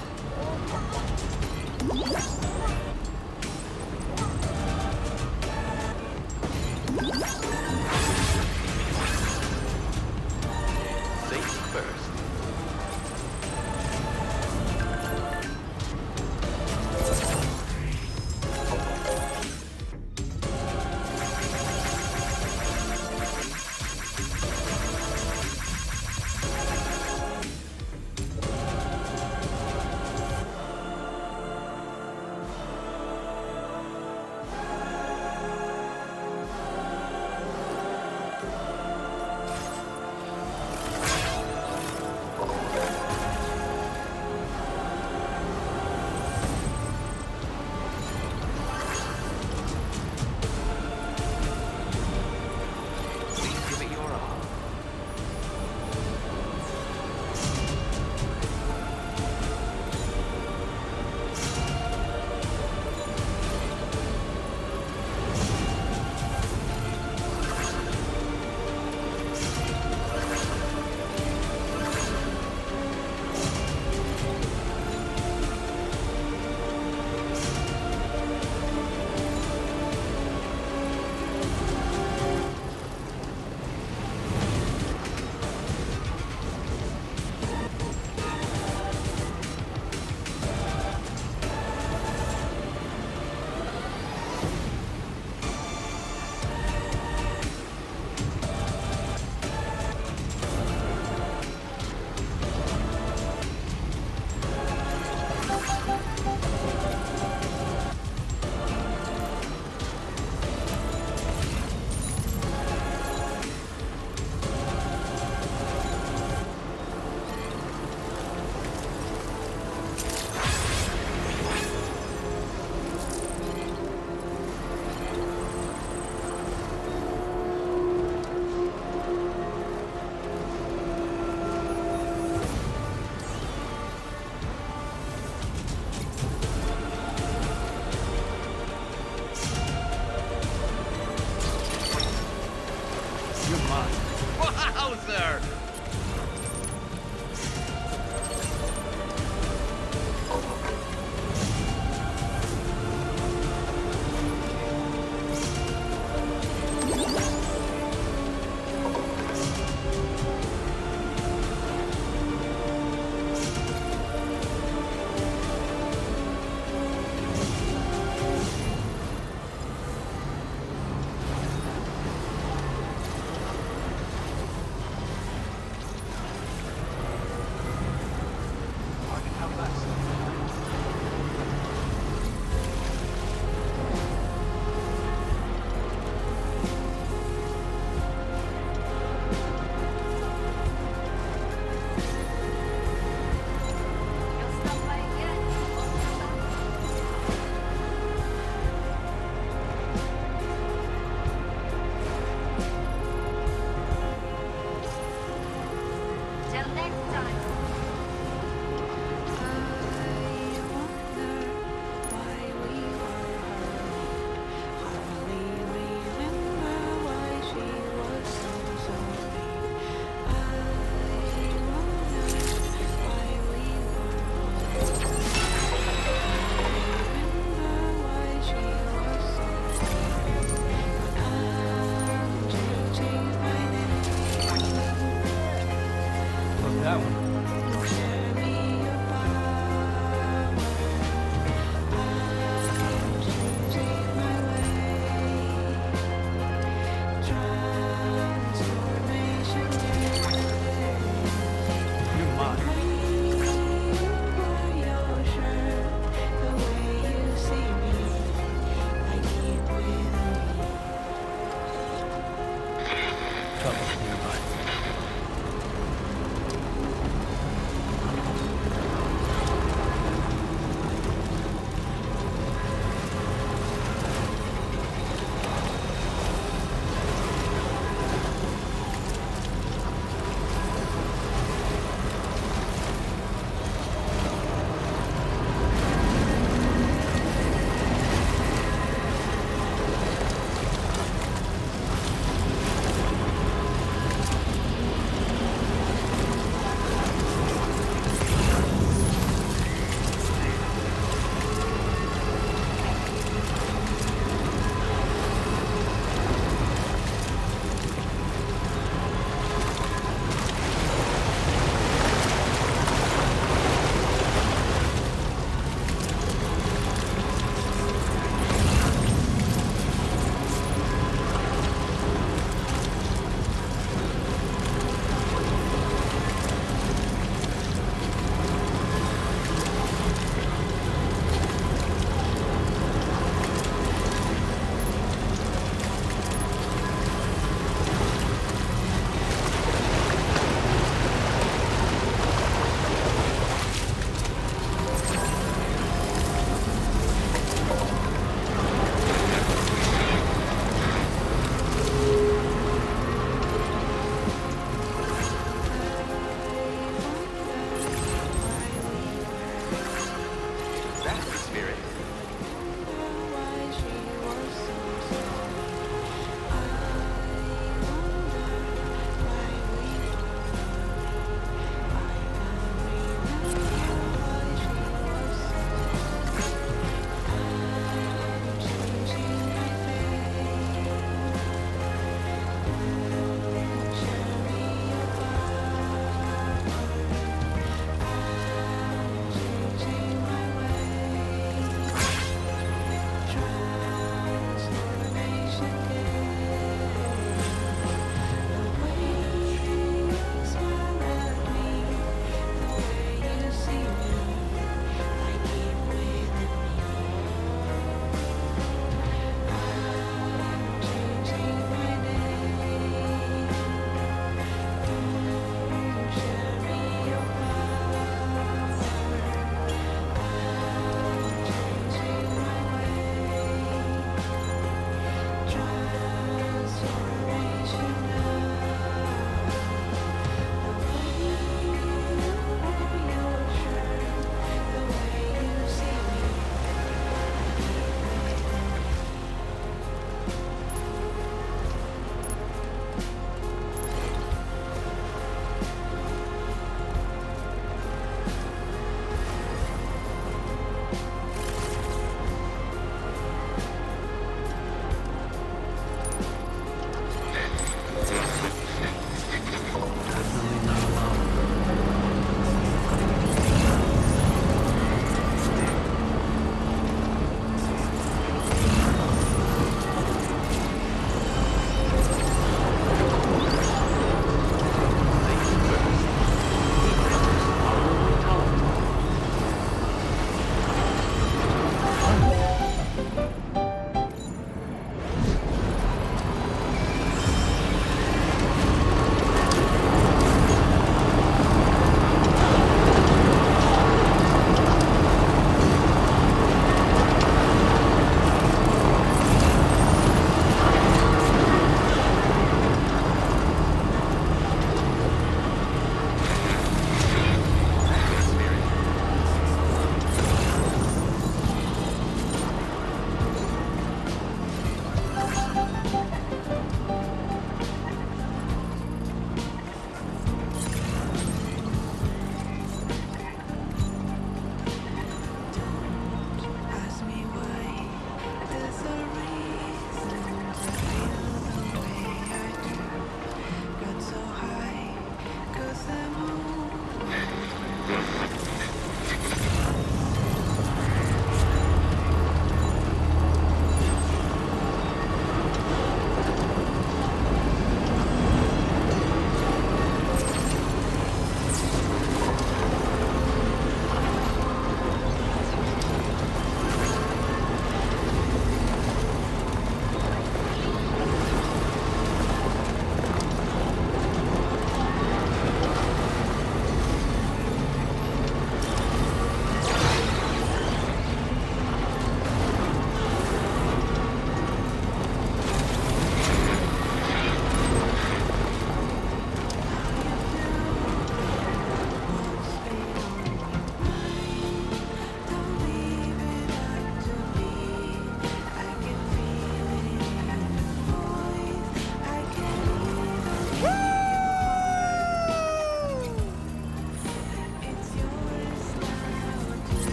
spirit.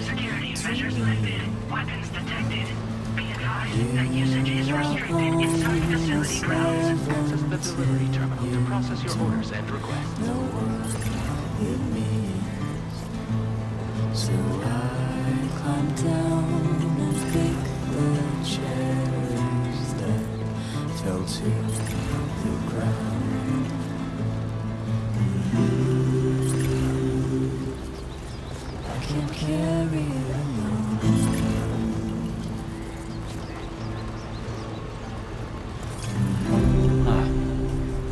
Security measures lifted. Weapons detected. Be advised that usage is restricted inside facility grounds. Access the delivery terminal to process your orders and requests. So I climb down and pick the cherries that fell to the ground. I can't carry it alone.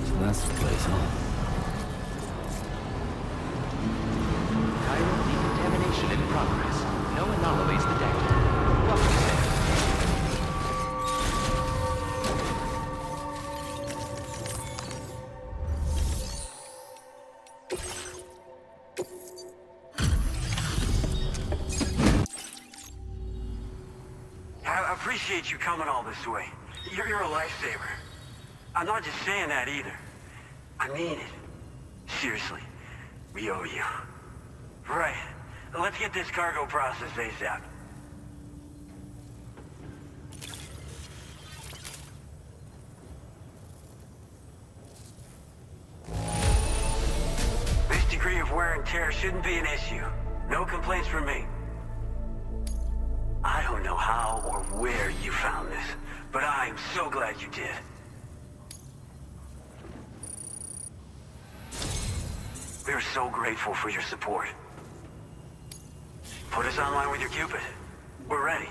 So that's the place, huh? Chiral decontamination in progress. No anomalies detected. Welcome there. I appreciate you coming all this way. You're a lifesaver. I'm not just saying that either. I mean it. Seriously. We owe you. Right. Let's get this cargo processed ASAP. This degree of wear and tear shouldn't be an issue. No complaints from me. I don't know how or where you found this, but I'm so glad you did. We're so grateful for your support. Put us online with your Cupid. We're ready.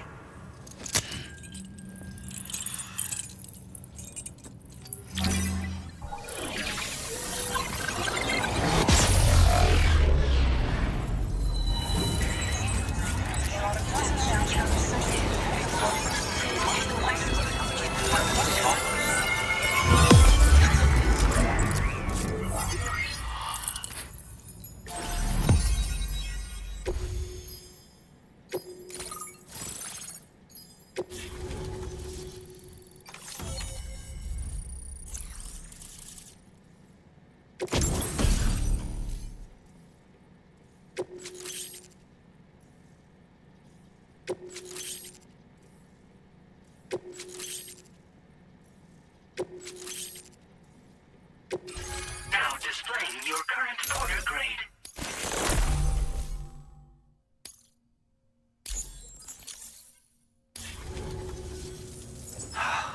Now displaying your current order grade.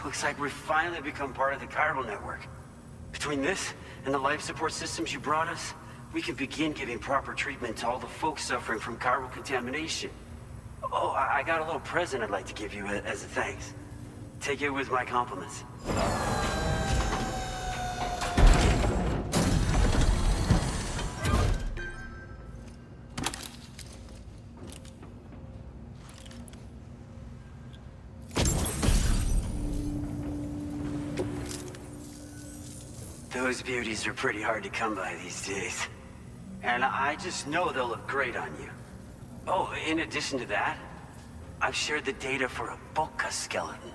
Looks like we've finally become part of the chiral network. Between this and the life support systems you brought us, we can begin giving proper treatment to all the folks suffering from chiral contamination. Oh, I got a little present I'd like to give you as a thanks. Take it with my compliments. Those beauties are pretty hard to come by these days. And I just know they'll look great on you. Oh, in addition to that, I've shared the data for a Boca skeleton.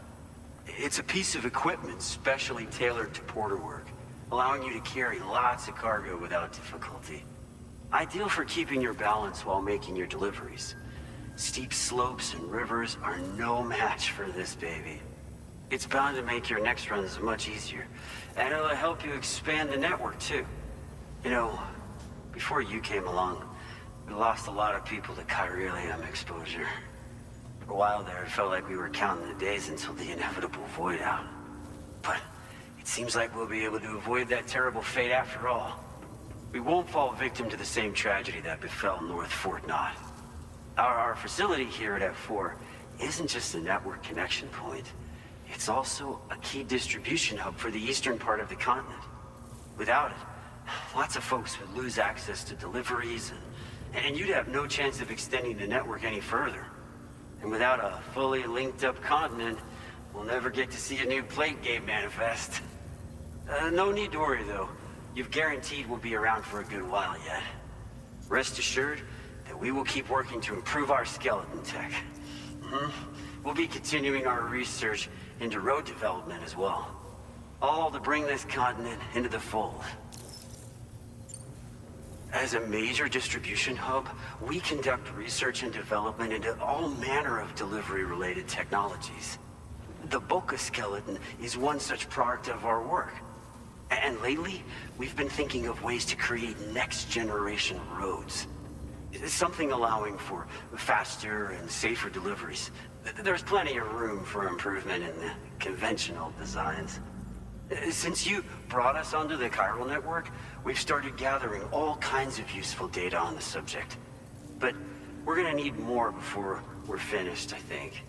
It's a piece of equipment specially tailored to porter work, allowing you to carry lots of cargo without difficulty. Ideal for keeping your balance while making your deliveries. Steep slopes and rivers are no match for this baby. It's bound to make your next runs much easier, and it'll help you expand the network too. You know, before you came along, we lost a lot of people to chiralium exposure. For a while there, it felt like we were counting the days until the inevitable void out. But it seems like we'll be able to avoid that terrible fate after all. We won't fall victim to the same tragedy that befell North Fort Knott. Our facility here at F4 isn't just a network connection point. It's also a key distribution hub for the eastern part of the continent. Without it, lots of folks would lose access to deliveries, and you'd have no chance of extending the network any further. And without a fully linked up continent, we'll never get to see a new plate game manifest. No need to worry though. You've guaranteed we'll be around for a good while yet. Rest assured that we will keep working to improve our skeleton tech. We'll be continuing our research into road development as well. All to bring this continent into the fold. As a major distribution hub, we conduct research and development into all manner of delivery-related technologies. The Boca skeleton is one such product of our work. And lately, we've been thinking of ways to create next-generation roads. Something allowing for faster and safer deliveries. There's plenty of room for improvement in the conventional designs. Since you brought us onto the chiral network, we've started gathering all kinds of useful data on the subject. But we're gonna need more before we're finished, I think.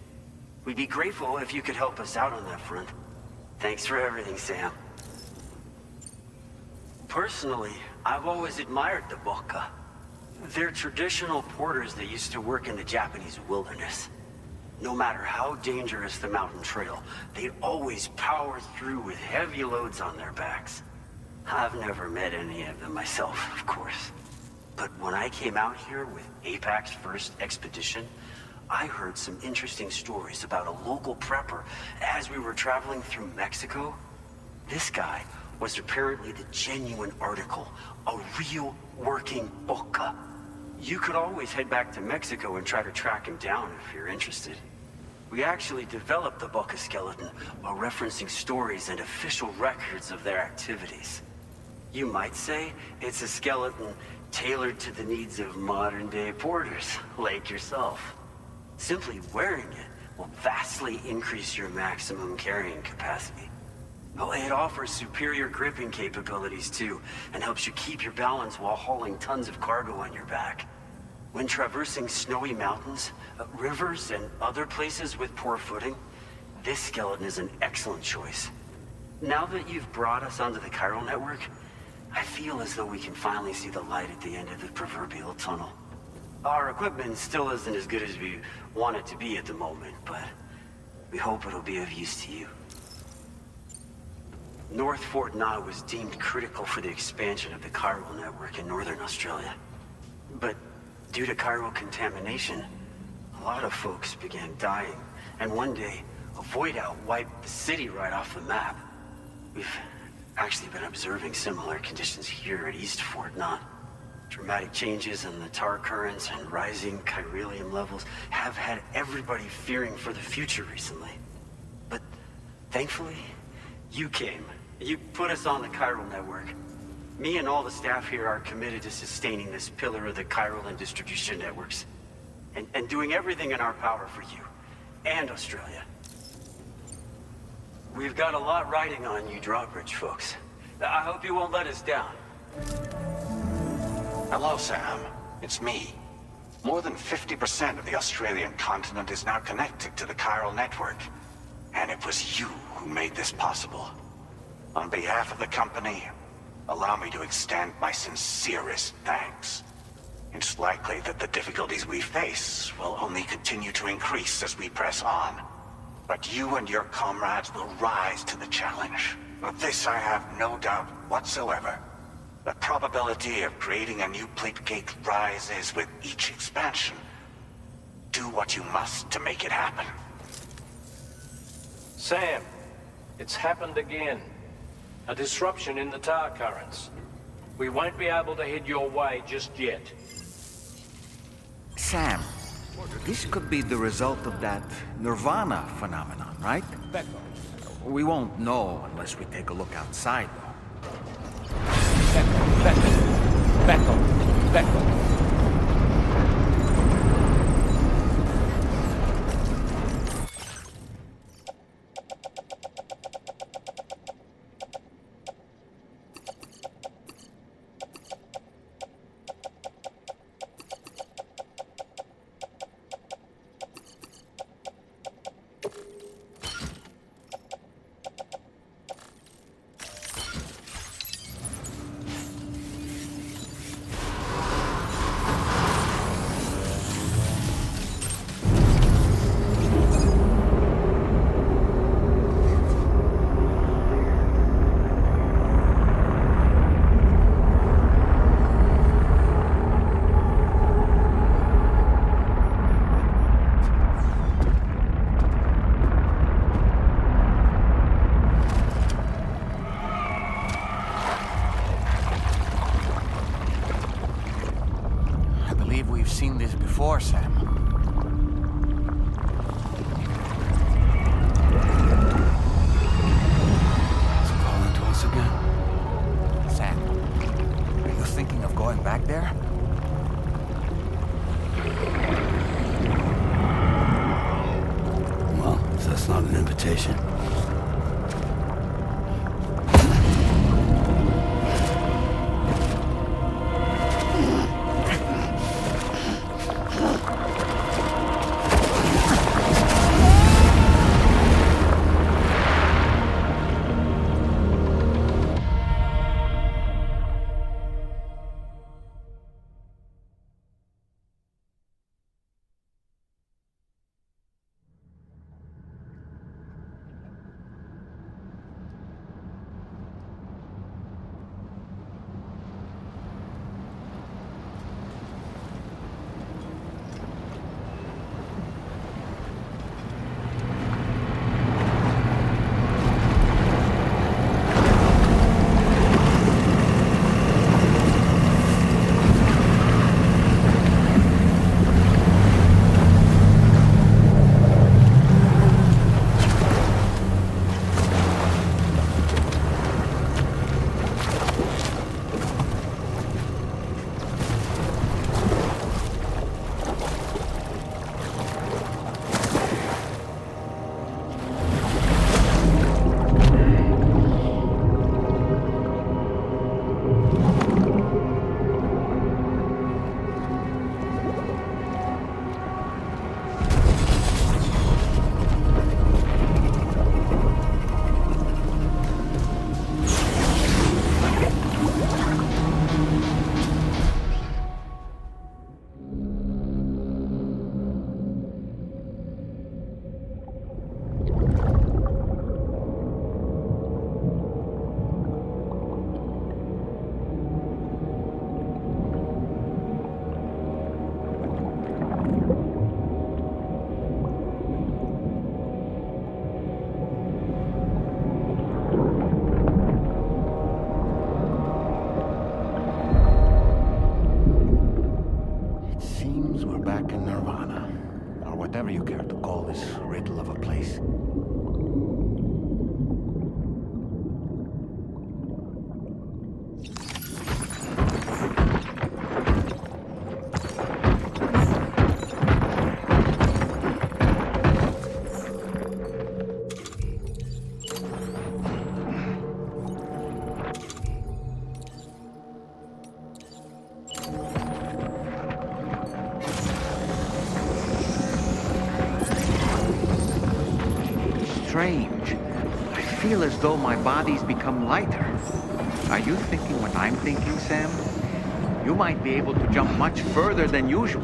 We'd be grateful if you could help us out on that front. Thanks for everything, Sam. Personally, I've always admired the Boca. They're traditional porters that used to work in the Japanese wilderness. No matter how dangerous the mountain trail, they'd always power through with heavy loads on their backs. I've never met any of them myself, of course. But when I came out here with APAC's first expedition, I heard some interesting stories about a local prepper as we were traveling through Mexico. This guy was apparently the genuine article, a real working Boca. You could always head back to Mexico and try to track him down if you're interested. We actually developed the Boca skeleton while referencing stories and official records of their activities. You might say it's a skeleton tailored to the needs of modern-day porters, like yourself. Simply wearing it will vastly increase your maximum carrying capacity. Oh, it offers superior gripping capabilities too, and helps you keep your balance while hauling tons of cargo on your back. When traversing snowy mountains, rivers, and other places with poor footing, this skeleton is an excellent choice. Now that you've brought us onto the chiral network, I feel as though we can finally see the light at the end of the proverbial tunnel. Our equipment still isn't as good as we want it to be at the moment, but we hope it'll be of use to you. North Fort Knott was deemed critical for the expansion of the chiral network in northern Australia. But due to chiral contamination, a lot of folks began dying, and one day, a void out wiped the city right off the map. We've actually been observing similar conditions here at East Fort Knott. Dramatic changes in the tar currents and rising chiralium levels have had everybody fearing for the future recently. But thankfully, you came. You put us on the chiral network. Me and all the staff here are committed to sustaining this pillar of the chiral and distribution networks. And doing everything in our power for you. And Australia. We've got a lot riding on you drawbridge folks. I hope you won't let us down. Hello, Sam. It's me. More than 50% of the Australian continent is now connected to the chiral network. And it was you who made this possible. On behalf of the company, allow me to extend my sincerest thanks. It's likely that the difficulties we face will only continue to increase as we press on. But you and your comrades will rise to the challenge. Of this I have no doubt whatsoever. The probability of creating a new plate gate rises with each expansion. Do what you must to make it happen. Sam, it's happened again. A disruption in the tar currents. We won't be able to head your way just yet. Sam, this could be the result of that Nirvana phenomenon, right? We won't know unless we take a look outside, though. Becco. not an invitation. Whatever you care to call this riddle of a place. Strange. I feel as though my body's become lighter. Are you thinking what I'm thinking, Sam? You might be able to jump much further than usual.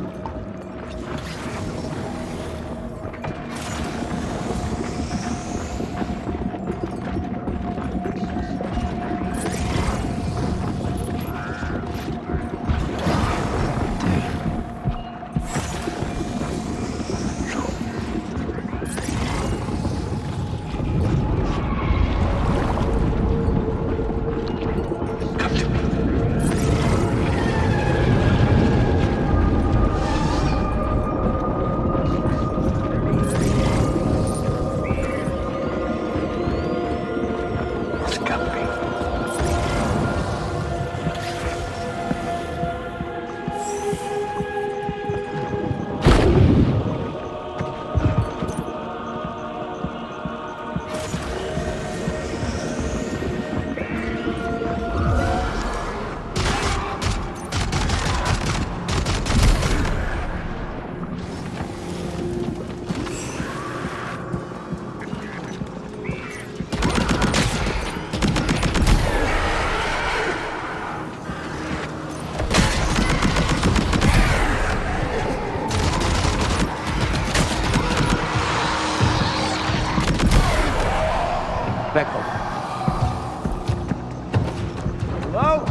Hello?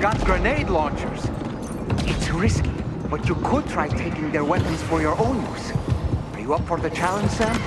Got grenade launchers. It's risky, but you could try taking their weapons for your own use. Are you up for the challenge, Sam?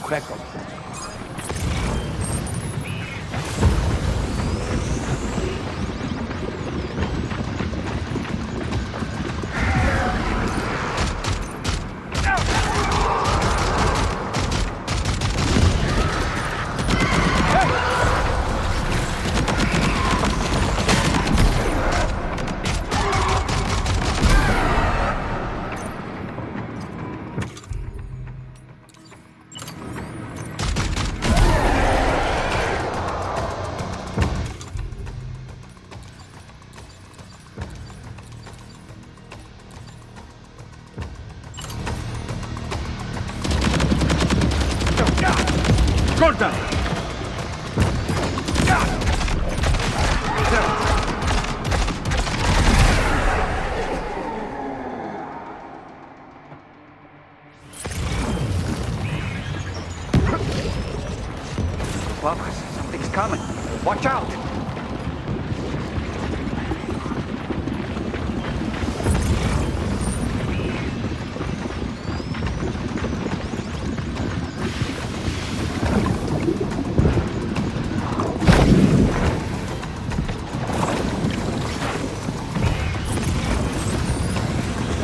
Back up. Corta! Well, something's coming. Watch out!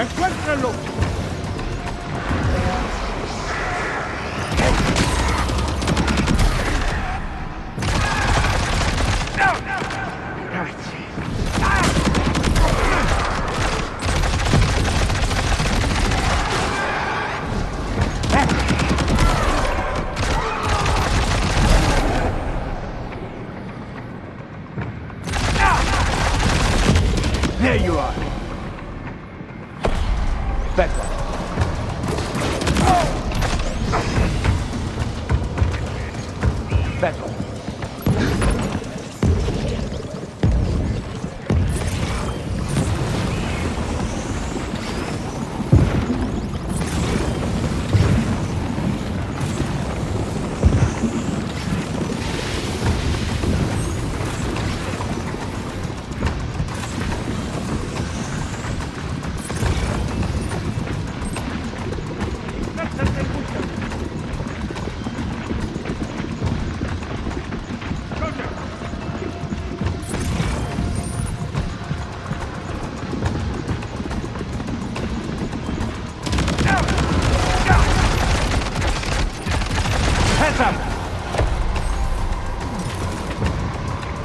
¡Encuéntralo! There you are. Back up. Back up. Hands up!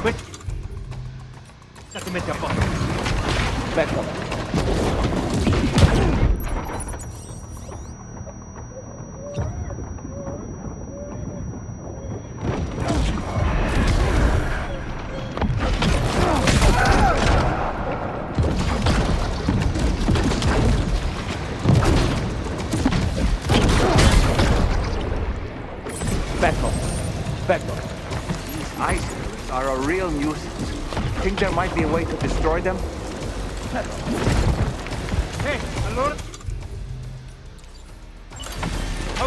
Wait. Lasciami mettere a posto. Back up. Back up. Back up. These isotopes are a real nuisance. Think there might be a way to destroy them? Hey, allora... How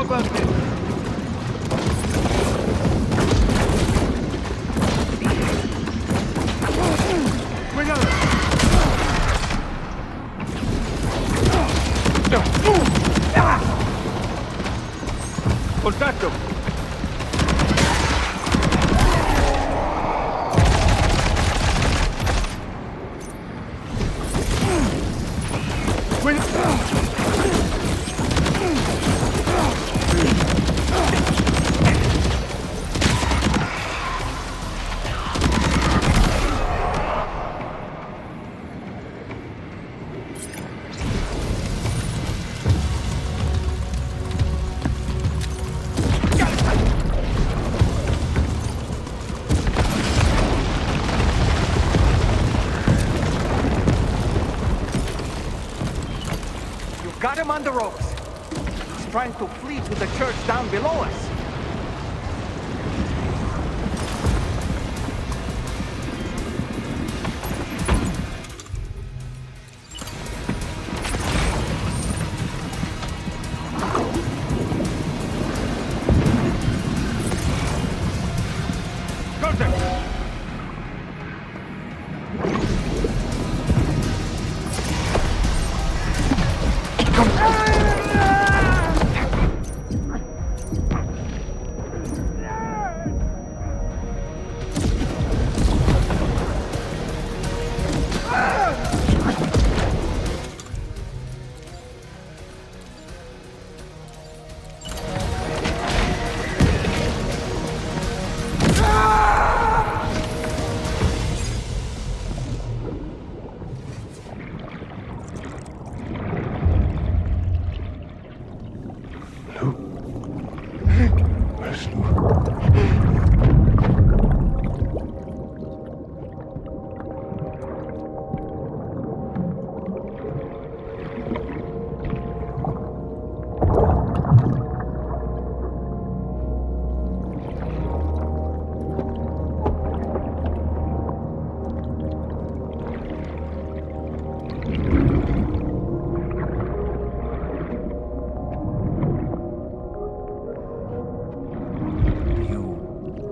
about this? Contatto! Got him on the ropes. He's trying to flee to the church down below us.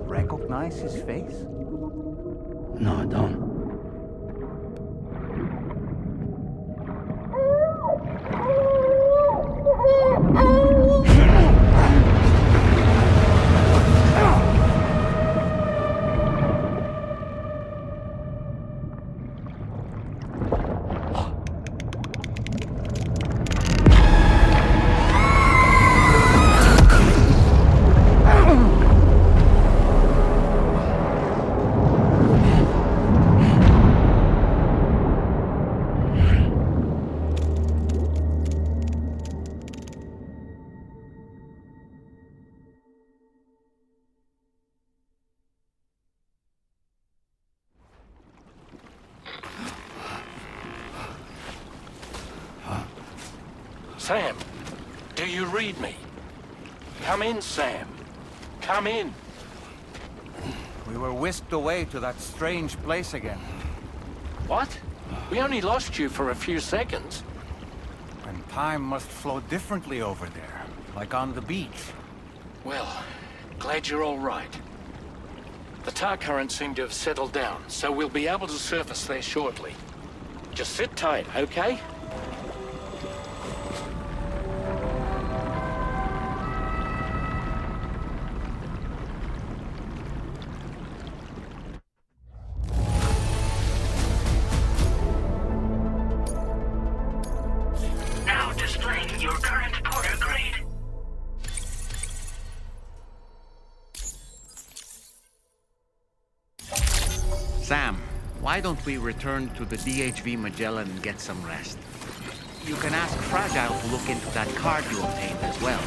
Recognize his face? No, I don't. Sam, do you read me? Come in, Sam. Come in. We were whisked away to that strange place again. What? We only lost you for a few seconds. And time must flow differently over there, like on the beach. Well, glad you're all right. The tar currents seem to have settled down, so we'll be able to surface there shortly. Just sit tight, okay? Now displaying your current Porter grade. Sam, why don't we return to the DHV Magellan and get some rest? You can ask Fragile to look into that card you obtained as well.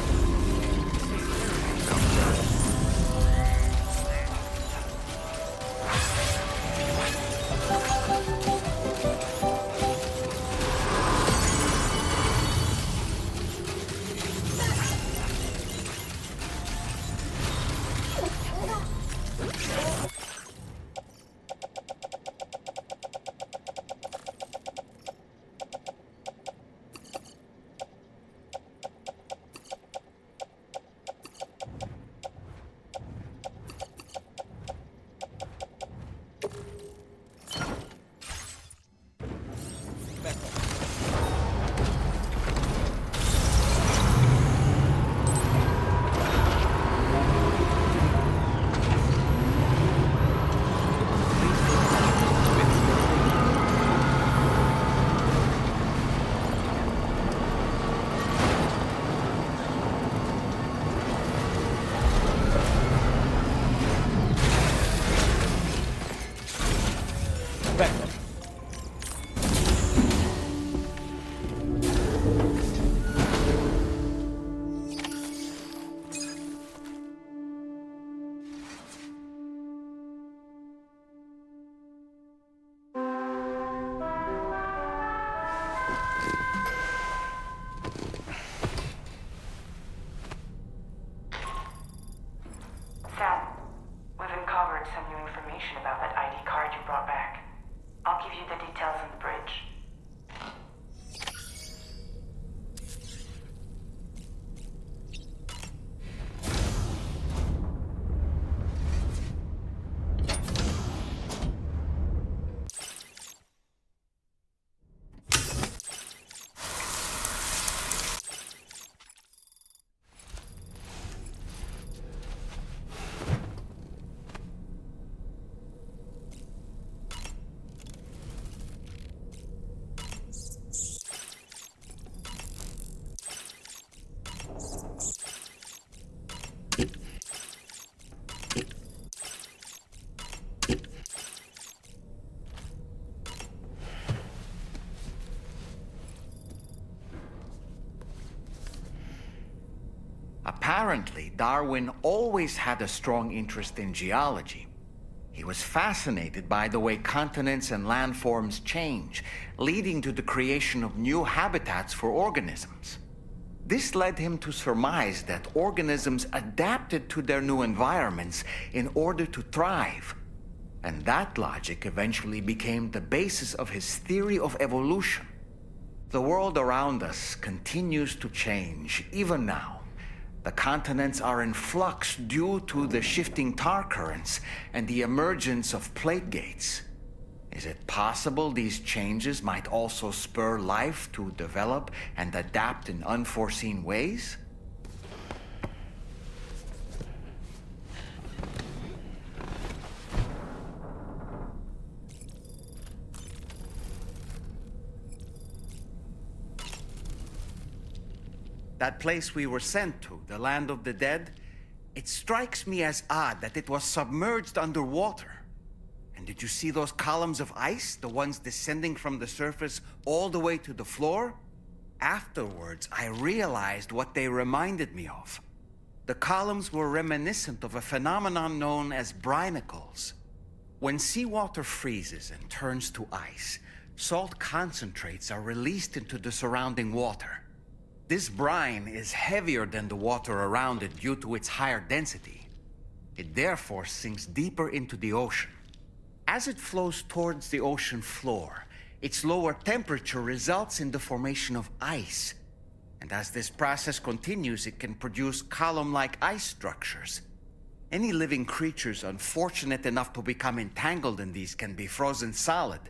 Apparently, Darwin always had a strong interest in geology. He was fascinated by the way continents and landforms change, leading to the creation of new habitats for organisms. This led him to surmise that organisms adapted to their new environments in order to thrive. And that logic eventually became the basis of his theory of evolution. The world around us continues to change, even now. The continents are in flux due to the shifting tar currents and the emergence of plate gates. Is it possible these changes might also spur life to develop and adapt in unforeseen ways? That place we were sent to, the land of the dead, it strikes me as odd that it was submerged underwater. And did you see those columns of ice, the ones descending from the surface all the way to the floor? Afterwards, I realized what they reminded me of. The columns were reminiscent of a phenomenon known as brinicles. When seawater freezes and turns to ice, salt concentrates are released into the surrounding water. This brine is heavier than the water around it due to its higher density. It therefore sinks deeper into the ocean. As it flows towards the ocean floor, its lower temperature results in the formation of ice. And as this process continues, it can produce column-like ice structures. Any living creatures unfortunate enough to become entangled in these can be frozen solid.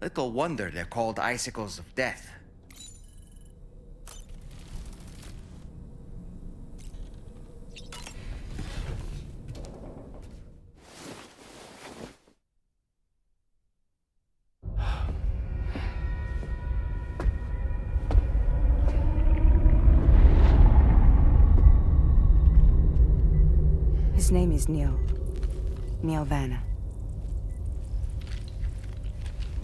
Little wonder they're called icicles of death. His name is Neil. Neil Vanna.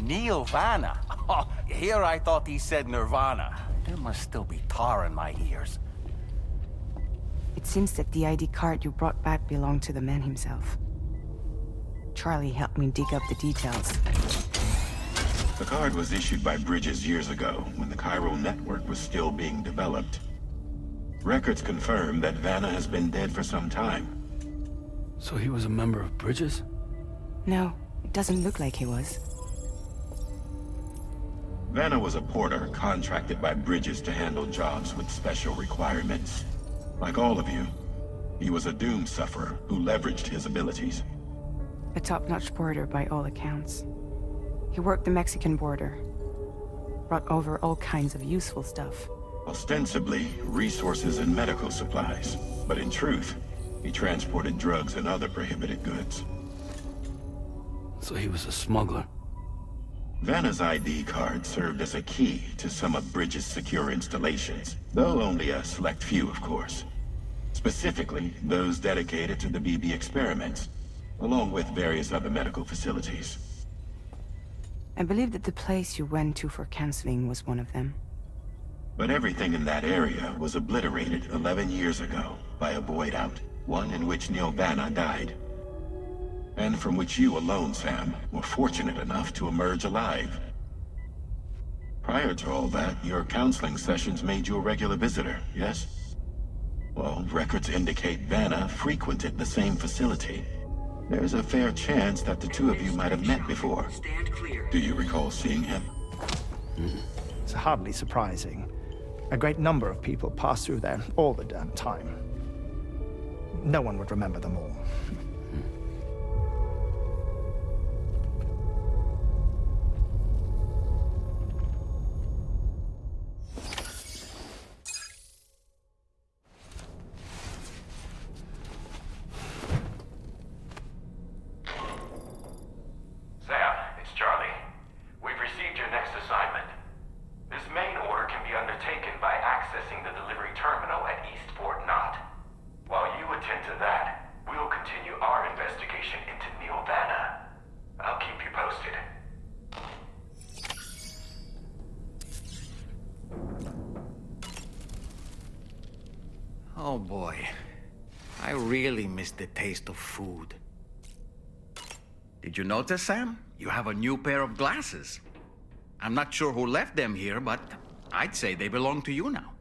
Neil Vanna? Oh, here I thought he said Nirvana. There must still be tar in my ears. It seems that the ID card you brought back belonged to the man himself. Charlie helped me dig up the details. The card was issued by Bridges years ago, when the chiral network was still being developed. Records confirm that Vanna has been dead for some time. So he was a member of Bridges? No, it doesn't look like he was. Vanna was a porter contracted by Bridges to handle jobs with special requirements. Like all of you, he was a doom sufferer who leveraged his abilities. A top-notch porter by all accounts. He worked the Mexican border. Brought over all kinds of useful stuff. Ostensibly, resources and medical supplies. But in truth, he transported drugs and other prohibited goods. So he was a smuggler. Vanna's ID card served as a key to some of Bridges' secure installations, though only a select few, of course. Specifically, those dedicated to the BB experiments, along with various other medical facilities. I believe that the place you went to for counseling was one of them. But everything in that area was obliterated 11 years ago by a void out, one in which Neil Vanna died. And from which you alone, Sam, were fortunate enough to emerge alive. Prior to all that, your counseling sessions made you a regular visitor, yes? Well, records indicate Vanna frequented the same facility. There's a fair chance that the two of you might have met before. Do you recall seeing him? It's hardly surprising. A great number of people pass through there all the damn time. No one would remember them all. Sam, it's Charlie. We've received your next assignment. This main order can be undertaken by accessing the delivery terminal at Eastport Knot. While you attend to that, we'll continue Oh boy. I really miss the taste of food. Did you notice, Sam? You have a new pair of glasses. I'm not sure who left them here, but I'd say they belong to you now.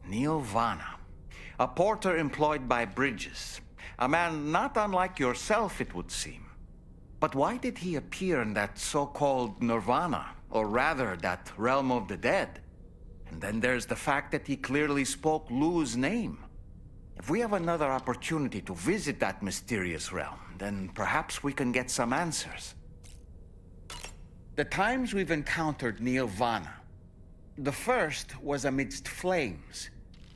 Neil Vana, a porter employed by Bridges. A man not unlike yourself, it would seem. But why did he appear in that so-called Nirvana, or rather, that realm of the dead? And then there's the fact that he clearly spoke Lou's name. If we have another opportunity to visit that mysterious realm, then perhaps we can get some answers. The times we've encountered Neil Vana, the first was amidst flames,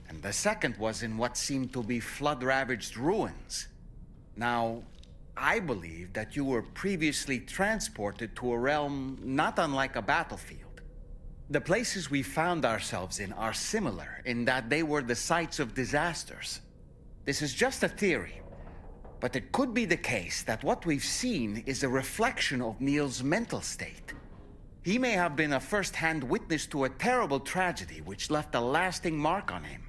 and the second was in what seemed to be flood-ravaged ruins. Now, I believe that you were previously transported to a realm not unlike a battlefield. The places we found ourselves in are similar in that they were the sites of disasters. This is just a theory, but it could be the case that what we've seen is a reflection of Neil's mental state. He may have been a first-hand witness to a terrible tragedy which left a lasting mark on him.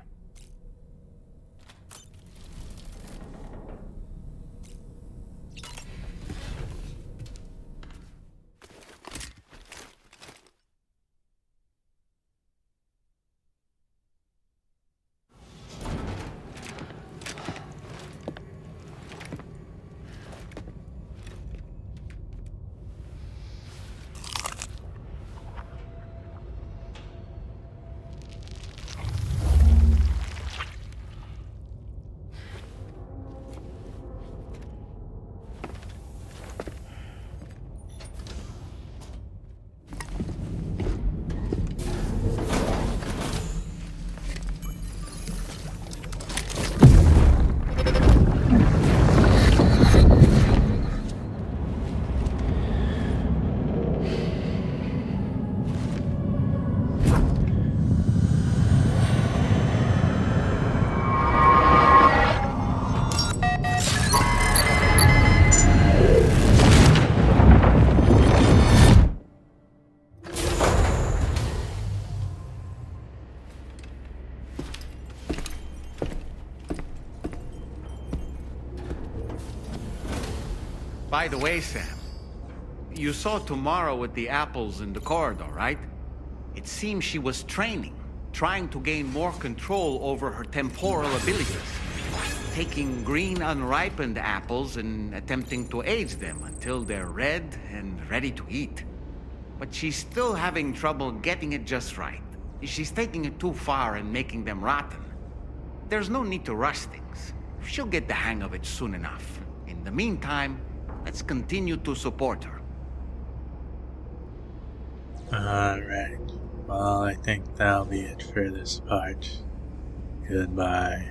By the way, Sam, you saw Tamara with the apples in the corridor, right? It seems she was training, trying to gain more control over her temporal abilities, taking green unripened apples and attempting to age them until they're red and ready to eat. But she's still having trouble getting it just right. She's taking it too far and making them rotten. There's no need to rush things. She'll get the hang of it soon enough. In the meantime, let's continue to support her. Alright. Well, I think that'll be it for this part. Goodbye.